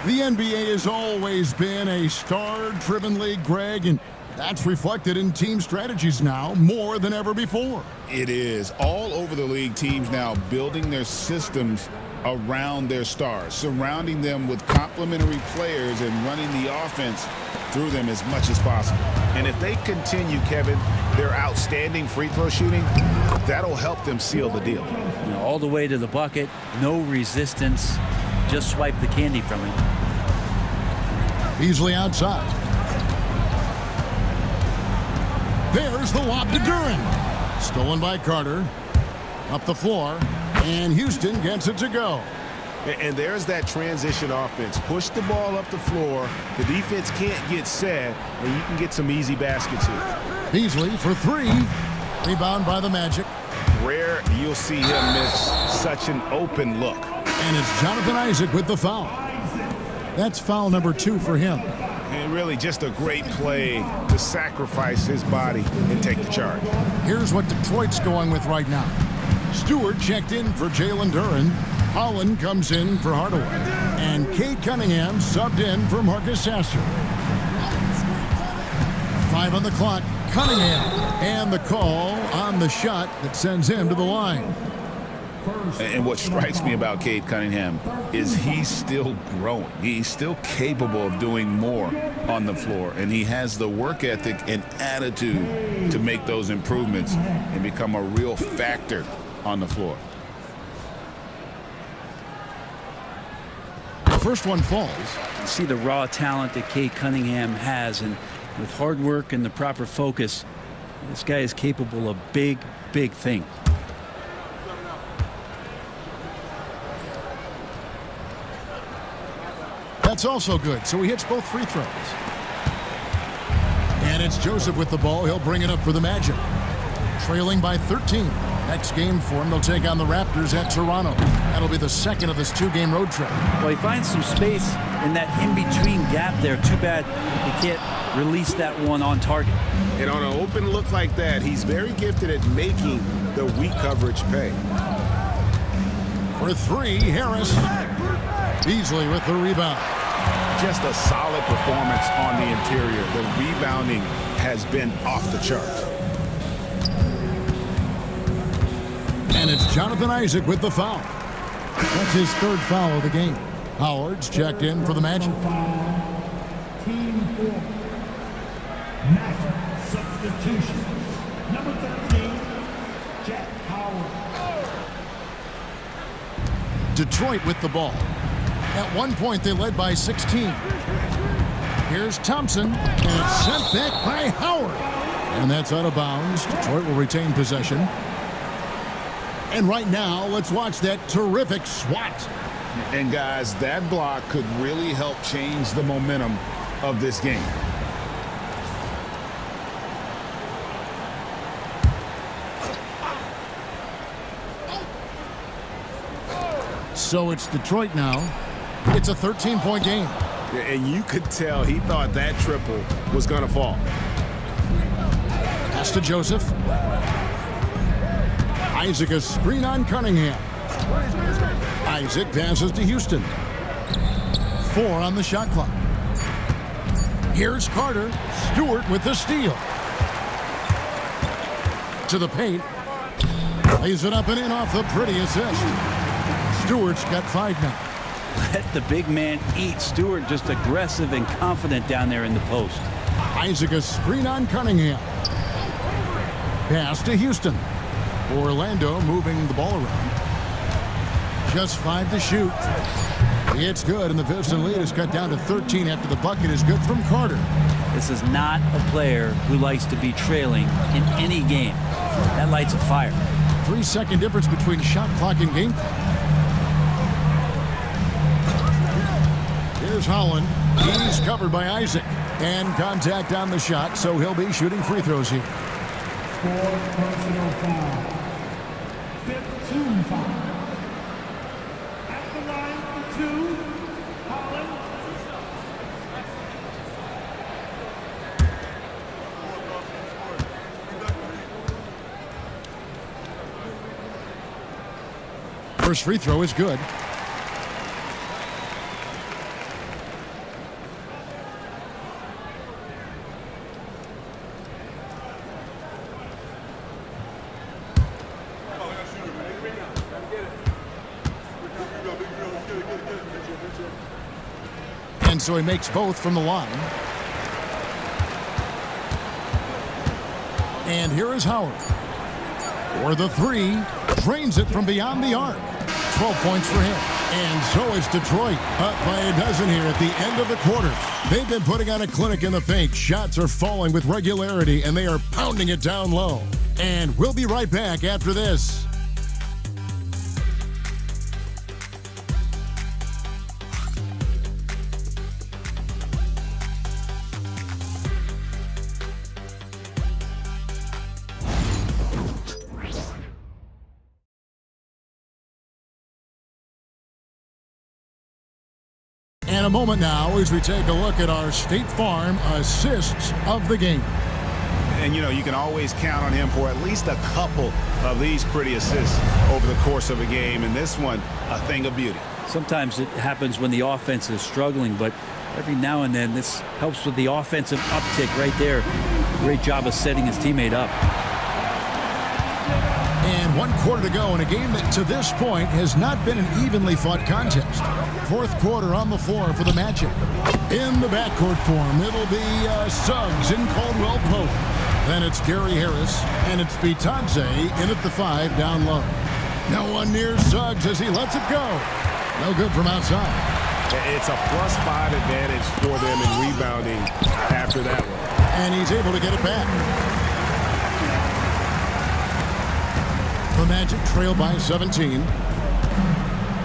The NBA has always been a star-driven league, Greg, and that's reflected in team strategies now more than ever before. It is. All over the league, teams now building their systems around their stars, surrounding them with complementary players and running the offense through them as much as possible. And if they continue, Kevin, their outstanding free throw shooting, that'll help them seal the deal. You know, all the way to the bucket, no resistance, just swipe the candy from him. Beasley outside. There's the lob to Duren. Stolen by Carter. Up the floor. And Houston gets it to go. And there's that transition offense. Push the ball up the floor. The defense can't get set, and you can get some easy baskets here. Beasley for 3. Rebound by the Magic. Rare you'll see him miss such an open look. And it's Jonathan Isaac with the foul. That's foul number 2 for him. And really just a great play to sacrifice his body and take the charge. Here's what Detroit's going with right now. Stewart checked in for Jalen Duren. Holland comes in for Hardaway. And Cade Cunningham subbed in for Marcus Sasser. 5 on the clock. Cunningham. And the call on the shot that sends him to the line. And what strikes me about Cade Cunningham is he's still growing. He's still capable of doing more on the floor. And he has the work ethic and attitude to make those improvements and become a real factor on the floor. The first one falls. You see the raw talent that Cade Cunningham has, and with hard work and the proper focus, this guy is capable of big, big things. That's also good, so he hits both free throws. And it's Joseph with the ball. He'll bring it up for the Magic. Trailing by 13. Next game for him, they'll take on the Raptors at Toronto. That'll be the second of this 2-game road trip. Well, he finds some space in that in-between gap there. Too bad he can't release that one on target. And on an open look like that, he's very gifted at making the weak coverage pay. For 3, Harris. Beasley with the rebound. Just a solid performance on the interior. The rebounding has been off the charts. And it's Jonathan Isaac with the foul. That's his 3rd foul of the game. Howard's checked in for the Magic. Team 4. Magic substitution. Number 13, Jack Howard. Detroit with the ball. At one point, they led by 16. Here's Thompson, and it's sent back by Howard. And that's out of bounds. Detroit will retain possession. And right now, let's watch that terrific swat. And guys, that block could really help change the momentum of this game. So it's Detroit now. It's a 13-point game. And you could tell he thought that triple was going to fall. Pass to Joseph. Isaac a screen on Cunningham. Isaac passes to Houston. 4 on the shot clock. Here's Carter. Stewart with the steal. To the paint. Lays it up and in off the pretty assist. Stewart's got 5 now. Let the big man eat. Stewart just aggressive and confident down there in the post. Isaac a screen on Cunningham. Pass to Houston. Orlando moving the ball around. Just 5 to shoot. It's good, and the Piston lead is cut down to 13 after the bucket is good from Carter. This is not a player who likes to be trailing in any game. That lights a fire. 3-second difference between shot clock and game clock. Here's Holland. He's covered by Isaac. And contact on the shot, so he'll be shooting free throws here. 4 personal foul. 5th team foul. At the line for 2, Holland. First free throw is good. And so he makes both from the line. And here is Howard. For the 3, drains it from beyond the arc. 12 points for him. And so it's Detroit, up by a dozen here at the end of the quarter. They've been putting on a clinic in the paint. Shots are falling with regularity, and they are pounding it down low. And we'll be right back after this. And a moment now as we take a look at our State Farm assists of the game. And, you know, you can always count on him for at least a couple of these pretty assists over the course of a game. And this one, a thing of beauty. Sometimes it happens when the offense is struggling, but every now and then this helps with the offensive uptick right there. Great job of setting his teammate up. And 1 quarter to go in a game that to this point has not been an evenly fought contest. 4th quarter on the floor for the Magic. In the backcourt form, it'll be Suggs and Caldwell Pope. Then it's Gary Harris, and it's Bitadze in at the 5 down low. No one near Suggs as he lets it go. No good from outside. It's a +5 advantage for them in rebounding after that one. And he's able to get it back. The Magic trail by 17.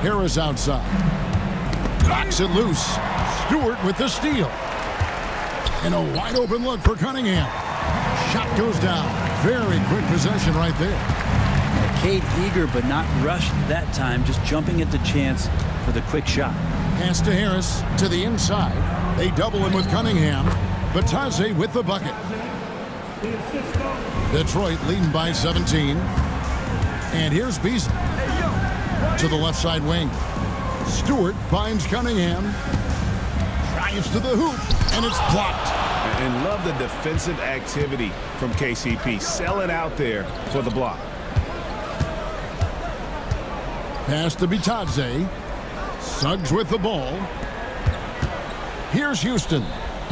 Harris outside. Knocks it loose. Stewart with the steal. And a wide open look for Cunningham. Shot goes down. Very quick possession right there. Cade eager but not rushed that time, just jumping at the chance for the quick shot. Pass to Harris to the inside. They double him with Cunningham. Bitadze with the bucket. Detroit leading by 17. And here's Beasley to the left side wing. Stewart finds Cunningham. Drives to the hoop, and it's blocked. And love the defensive activity from KCP. Sell it out there for the block. Pass to Bitadze. Suggs with the ball. Here's Houston.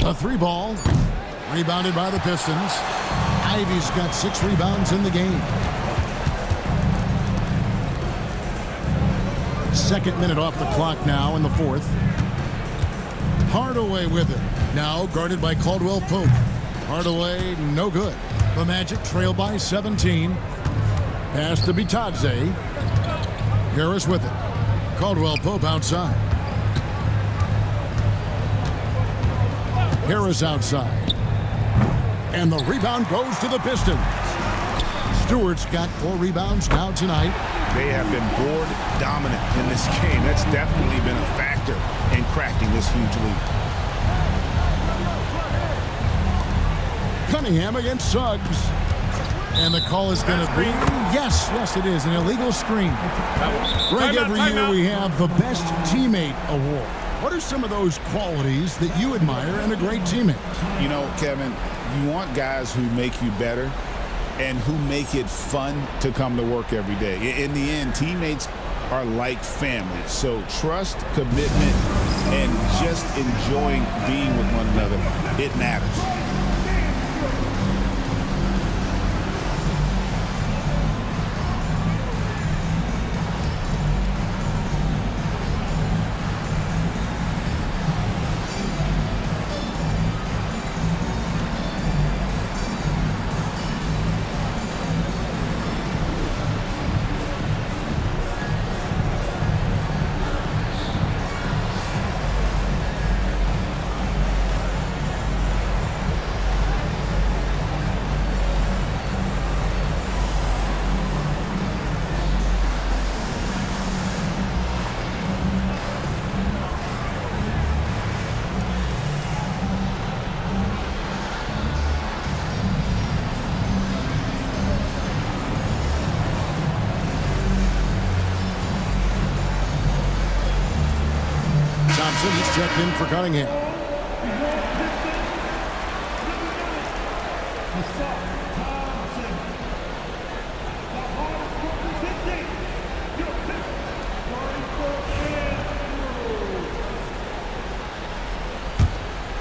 A 3-ball. Rebounded by the Pistons. Ivy's got 6 rebounds in the game. 2nd minute off the clock now in the 4th. Hardaway with it. Now guarded by Caldwell Pope. Hardaway, no good. The Magic trail by 17. Pass to Bitadze. Harris with it. Caldwell Pope outside. Harris outside. And the rebound goes to the Pistons. Stewart's got 4 rebounds now tonight. They have been board dominant in this game. That's definitely been a factor in crafting this huge lead. Cunningham against Suggs. And the call is going to be, yes, it is, an illegal screen. Greg, every year we have the Best Teammate Award. What are some of those qualities that you admire in a great teammate? You know, Kevin, you want guys who make you better and who make it fun to come to work every day. In the end, teammates are like family. So trust, commitment, and just enjoying being with one another, it matters. Thompson, he's checked in for Cunningham.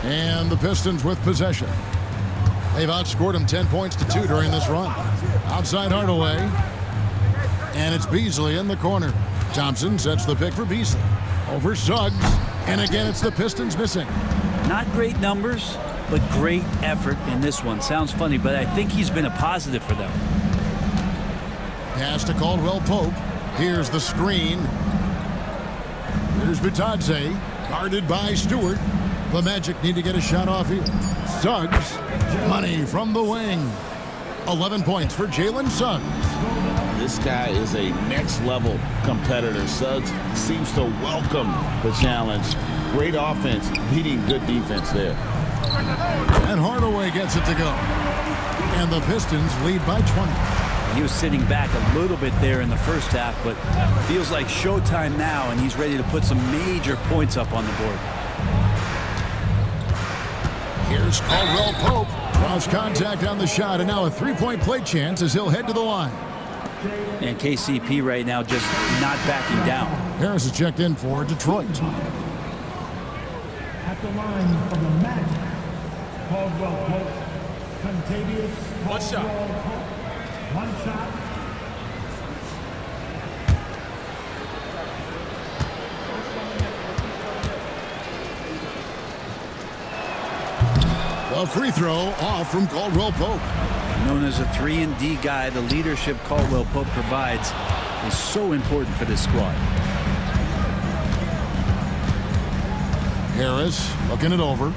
And the Pistons with possession. They've outscored them 10 points to 2 during this run. Outside Hardaway. And it's Beasley in the corner. Thompson sets the pick for Beasley. Over Suggs. And again, it's the Pistons missing. Not great numbers, but great effort in this one. Sounds funny, but I think he's been a positive for them. Pass to Caldwell Pope. Here's the screen. Here's Bitadze. Guarded by Stewart. The Magic need to get a shot off here. Suggs. Money from the wing. 11 points for Jalen Suggs. This guy is a next-level competitor. Suggs seems to welcome the challenge. Great offense, beating good defense there. And Hardaway gets it to go. And the Pistons lead by 20. He was sitting back a little bit there in the first half, but feels like showtime now, and he's ready to put some major points up on the board. Here's Caldwell Pope. Draws contact on the shot, and now a three-point play chance as he'll head to the line. And KCP right now just not backing down. Harris is checked in for Detroit. At the line from the Magic, Caldwell Pope, Contavious. One shot. One shot. A free throw off from Caldwell Pope. Known as a 3-and-D guy, the leadership Caldwell Pope provides is so important for this squad. Harris looking it over.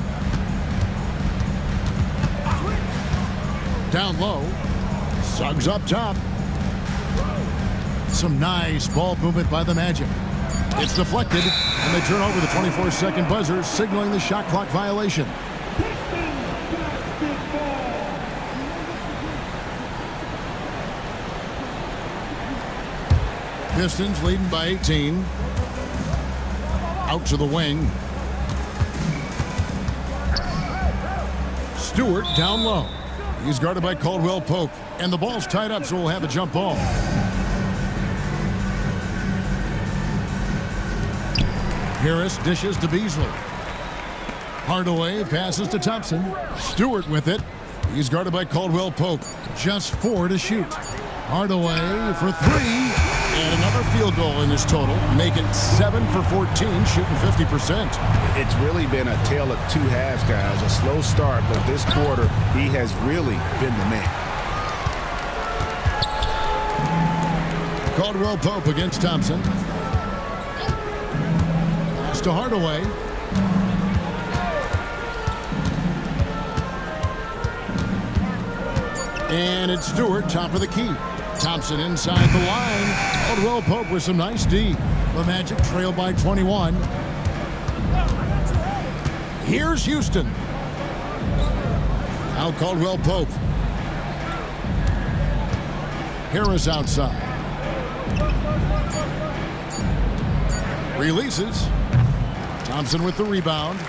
Down low. Suggs up top. Some nice ball movement by the Magic. It's deflected, and they turn over the 24-second buzzer, signaling the shot clock violation. Pistons leading by 18. Out to the wing. Stewart down low. He's guarded by Caldwell Pope. And the ball's tied up, so we'll have a jump ball. Harris dishes to Beasley. Hardaway passes to Thompson. Stewart with it. He's guarded by Caldwell Pope. Just 4 to shoot. Hardaway for 3. And another field goal in this total, making 7 for 14, shooting 50%. It's really been a tale of two halves, guys. A slow start, but this quarter, he has really been the man. Caldwell Pope against Thompson. Pass to Hardaway. And it's Stewart, top of the key. Thompson inside the line. Caldwell Pope with some nice D. The Magic trail by 21. Here's Houston. Now Caldwell Pope. Harris outside. Releases. Thompson with the rebound.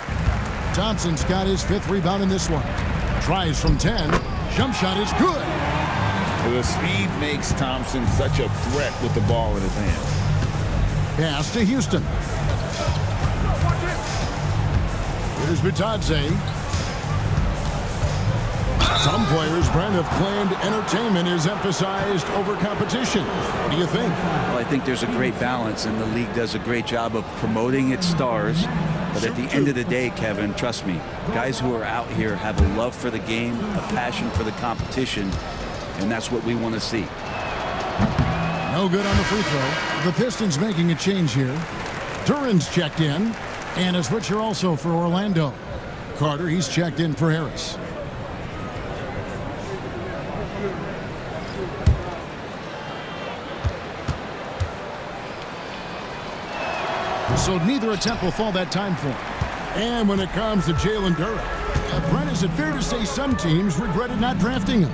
Thompson's got his 5th rebound in this one. Tries from 10. Jump shot is good. The speed makes Thompson such a threat with the ball in his hand. Pass to Houston. Here's Bitadze. Some players, Brent, have claimed entertainment is emphasized over competition. What do you think? Well, I think there's a great balance, and the league does a great job of promoting its stars. But at the end of the day, Kevin, trust me, guys who are out here have a love for the game, a passion for the competition, and that's what we want to see. No good on the free throw. The Pistons making a change here. Duran's checked in, and a switcher also for Orlando. Carter, he's checked in for Harris. So neither attempt will fall that time for him. And when it comes to Jalen Duran, Brent, is it fair to say some teams regretted not drafting him?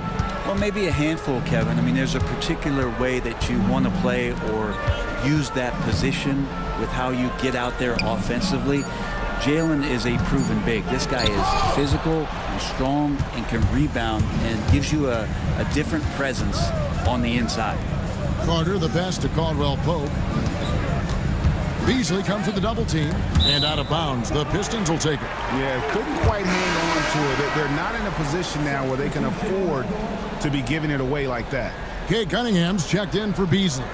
Well, maybe a handful, Kevin. I mean, there's a particular way that you want to play or use that position with how you get out there offensively. Jalen is a proven big. This guy is physical and strong and can rebound and gives you a different presence on the inside. Carter, the pass to Caldwell Pope. Beasley comes with the double team and out of bounds. The Pistons will take it. Yeah, couldn't quite hang on to it. They're not in a position now where they can afford to be giving it away like that. Cade Cunningham's checked in for Beasley.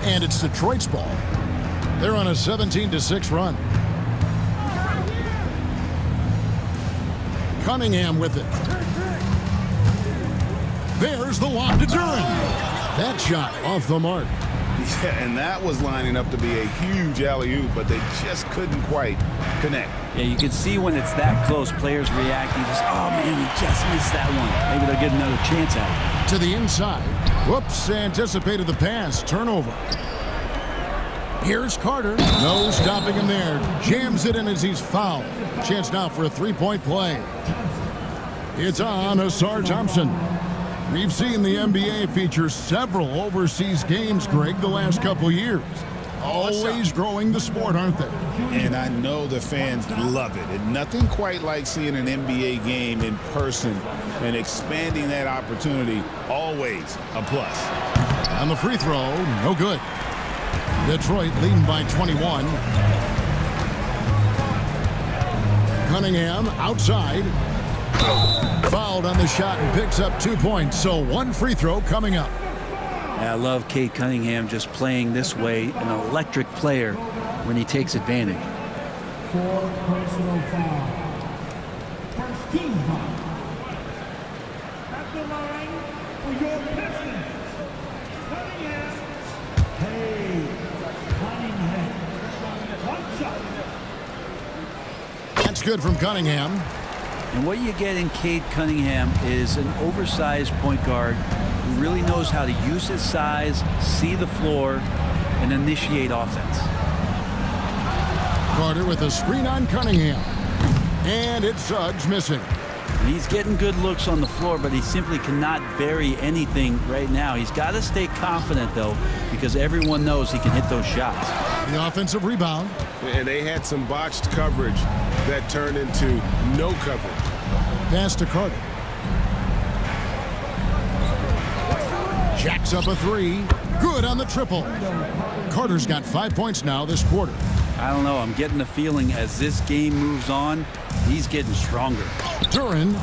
And it's Detroit's ball. They're on a 17-6 run. Cunningham with it. There's the lob to Duran. That shot off the mark. Yeah, and that was lining up to be a huge alley-oop, but they just couldn't quite connect. Yeah, you can see when it's that close, players reacting just, oh man, he just missed that one. Maybe they'll get another chance at it. To the inside. Whoops, anticipated the pass. Turnover. Here's Carter. No stopping him there. Jams it in as he's fouled. Chance now for a three-point play. It's on Asar Thompson. We've seen the NBA feature several overseas games, Greg, the last couple years. Always growing the sport, aren't they? And I know the fans love it. And nothing quite like seeing an NBA game in person and expanding that opportunity, always a plus. On the free throw, no good. Detroit leading by 21. Cunningham outside. Fouled on the shot and picks up 2 points. So one free throw coming up. I love Cade Cunningham just playing this way, an electric player when he takes advantage. 4 personal foul. First team foul. At the line for your Pistons. Cunningham. Cade Cunningham. One shot. That's good from Cunningham. And what you get in Cade Cunningham is an oversized point guard who really knows how to use his size, see the floor, and initiate offense. Carter with a screen on Cunningham. And it's Suggs missing. He's getting good looks on the floor, but he simply cannot bury anything right now. He's got to stay confident, though, because everyone knows he can hit those shots. The offensive rebound. And they had some botched coverage that turned into no coverage. Pass to Carter. Jacks up a three. Good on the triple. Carter's got 5 points now this quarter. I don't know. I'm getting the feeling as this game moves on, he's getting stronger. Duran,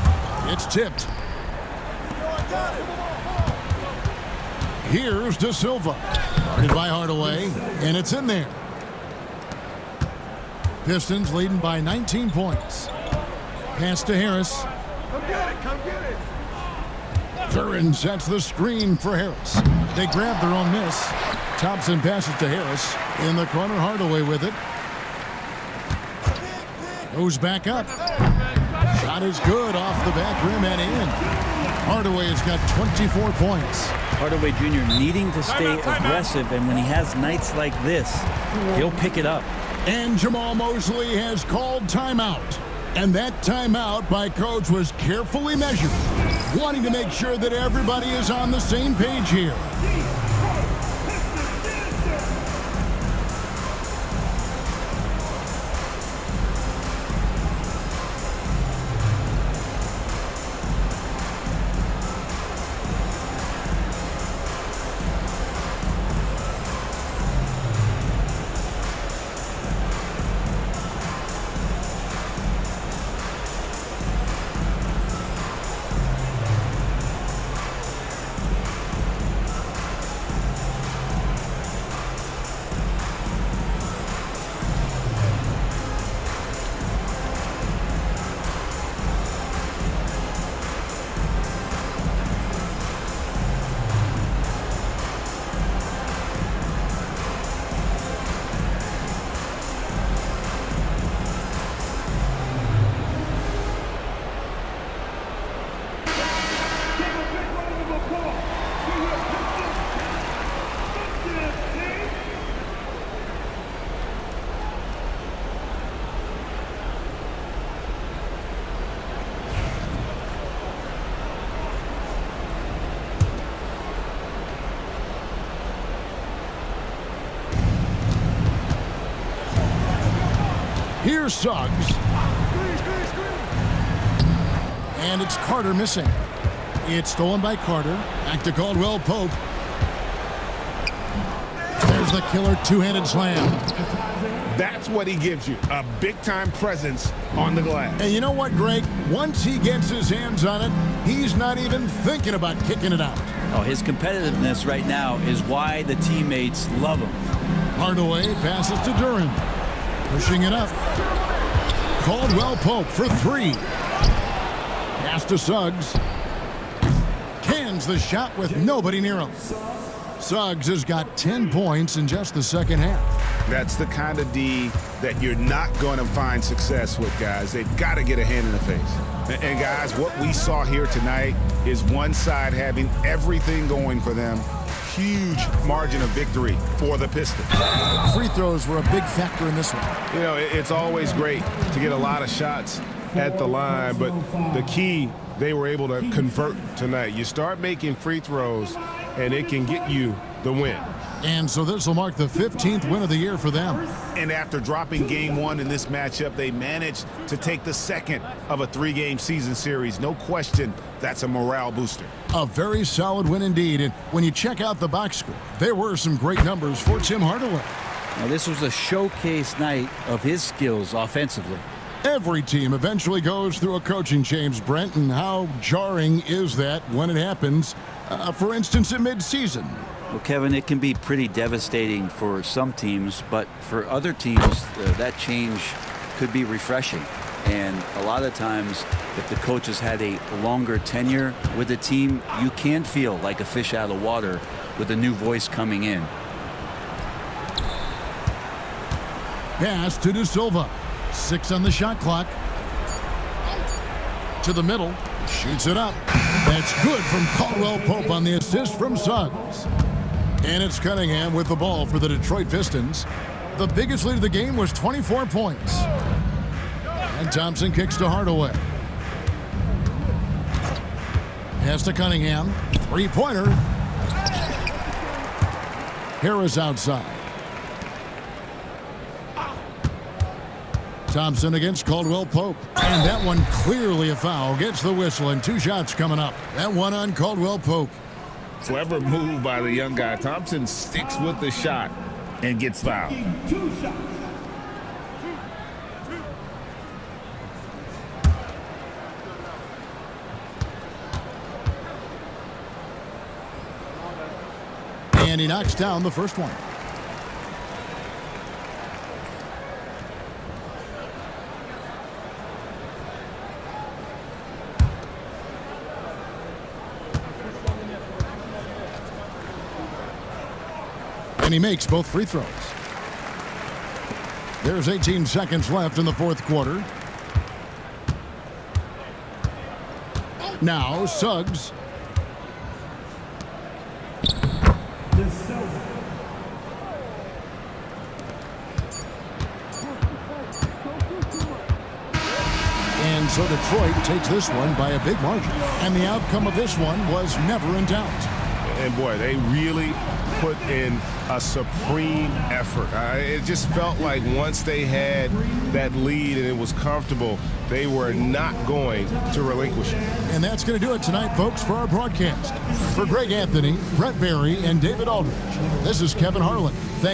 it's tipped. Here's De Silva. Guarded by Hardaway, and it's in there. Pistons leading by 19 points. Pass to Harris. Come get it, come get it. Duran sets the screen for Harris. They grab their own miss. Thompson passes to Harris. In the corner, Hardaway with it. Goes back up. Shot is good off the back rim and in. Hardaway has got 24 points. Hardaway Jr. needing to stay aggressive, and when he has nights like this, he'll pick it up. And Jamal Mosley has called timeout. And that timeout by Coach was carefully measured, wanting to make sure that everybody is on the same page here. Here's Suggs. And it's Carter missing. It's stolen by Carter. Back to Caldwell Pope. There's the killer two-handed slam. That's what he gives you, a big-time presence on the glass. And you know what, Greg? Once he gets his hands on it, he's not even thinking about kicking it out. Oh, his competitiveness right now is why the teammates love him. Hardaway passes to Duran. Pushing it up. Caldwell Pope for three. Pass to Suggs. Cans the shot with nobody near him. Suggs has got 10 points in just the second half. That's the kind of D that you're not going to find success with, guys. They've got to get a hand in the face. And guys, what we saw here tonight is one side having everything going for them. Huge margin of victory for the Pistons. Free throws were a big factor in this one. You know, it's always great to get a lot of shots at the line, but the key, they were able to convert tonight. You start making free throws, and it can get you the win. And so this will mark the 15th win of the year for them. And after dropping game one in this matchup, they managed to take the second of a three-game season series. No question, that's a morale booster. A very solid win indeed. And when you check out the box score, there were some great numbers for Tim Hardaway. Now, this was a showcase night of his skills offensively. Every team eventually goes through a coaching change, Brent, and how jarring is that when it happens, for instance, in midseason? Well, Kevin, it can be pretty devastating for some teams, but for other teams, that change could be refreshing. And a lot of times, if the coach has had a longer tenure with the team, you can feel like a fish out of water with a new voice coming in. Pass to De Silva. 6 on the shot clock. To the middle. Shoots it up. That's good from Caldwell Pope on the assist from Suggs. And it's Cunningham with the ball for the Detroit Pistons. The biggest lead of the game was 24 points. And Thompson kicks to Hardaway. Pass to Cunningham. Three-pointer. Harris outside. Thompson against Caldwell Pope. And that one clearly a foul. Gets the whistle and 2 shots coming up. That one on Caldwell Pope. Clever move by the young guy. Thompson sticks with the shot and gets fouled. And he knocks down the first one. And he makes both free throws. There's 18 seconds left in the fourth quarter. Now Suggs. And so Detroit takes this one by a big margin. And the outcome of this one was never in doubt. And boy, they really put in a supreme effort. It just felt like once they had that lead and it was comfortable, they were not going to relinquish it. And that's going to do it tonight, folks, for our broadcast. For Greg Anthony, Brett Barry, and David Aldridge, this is Kevin Harlan. Thank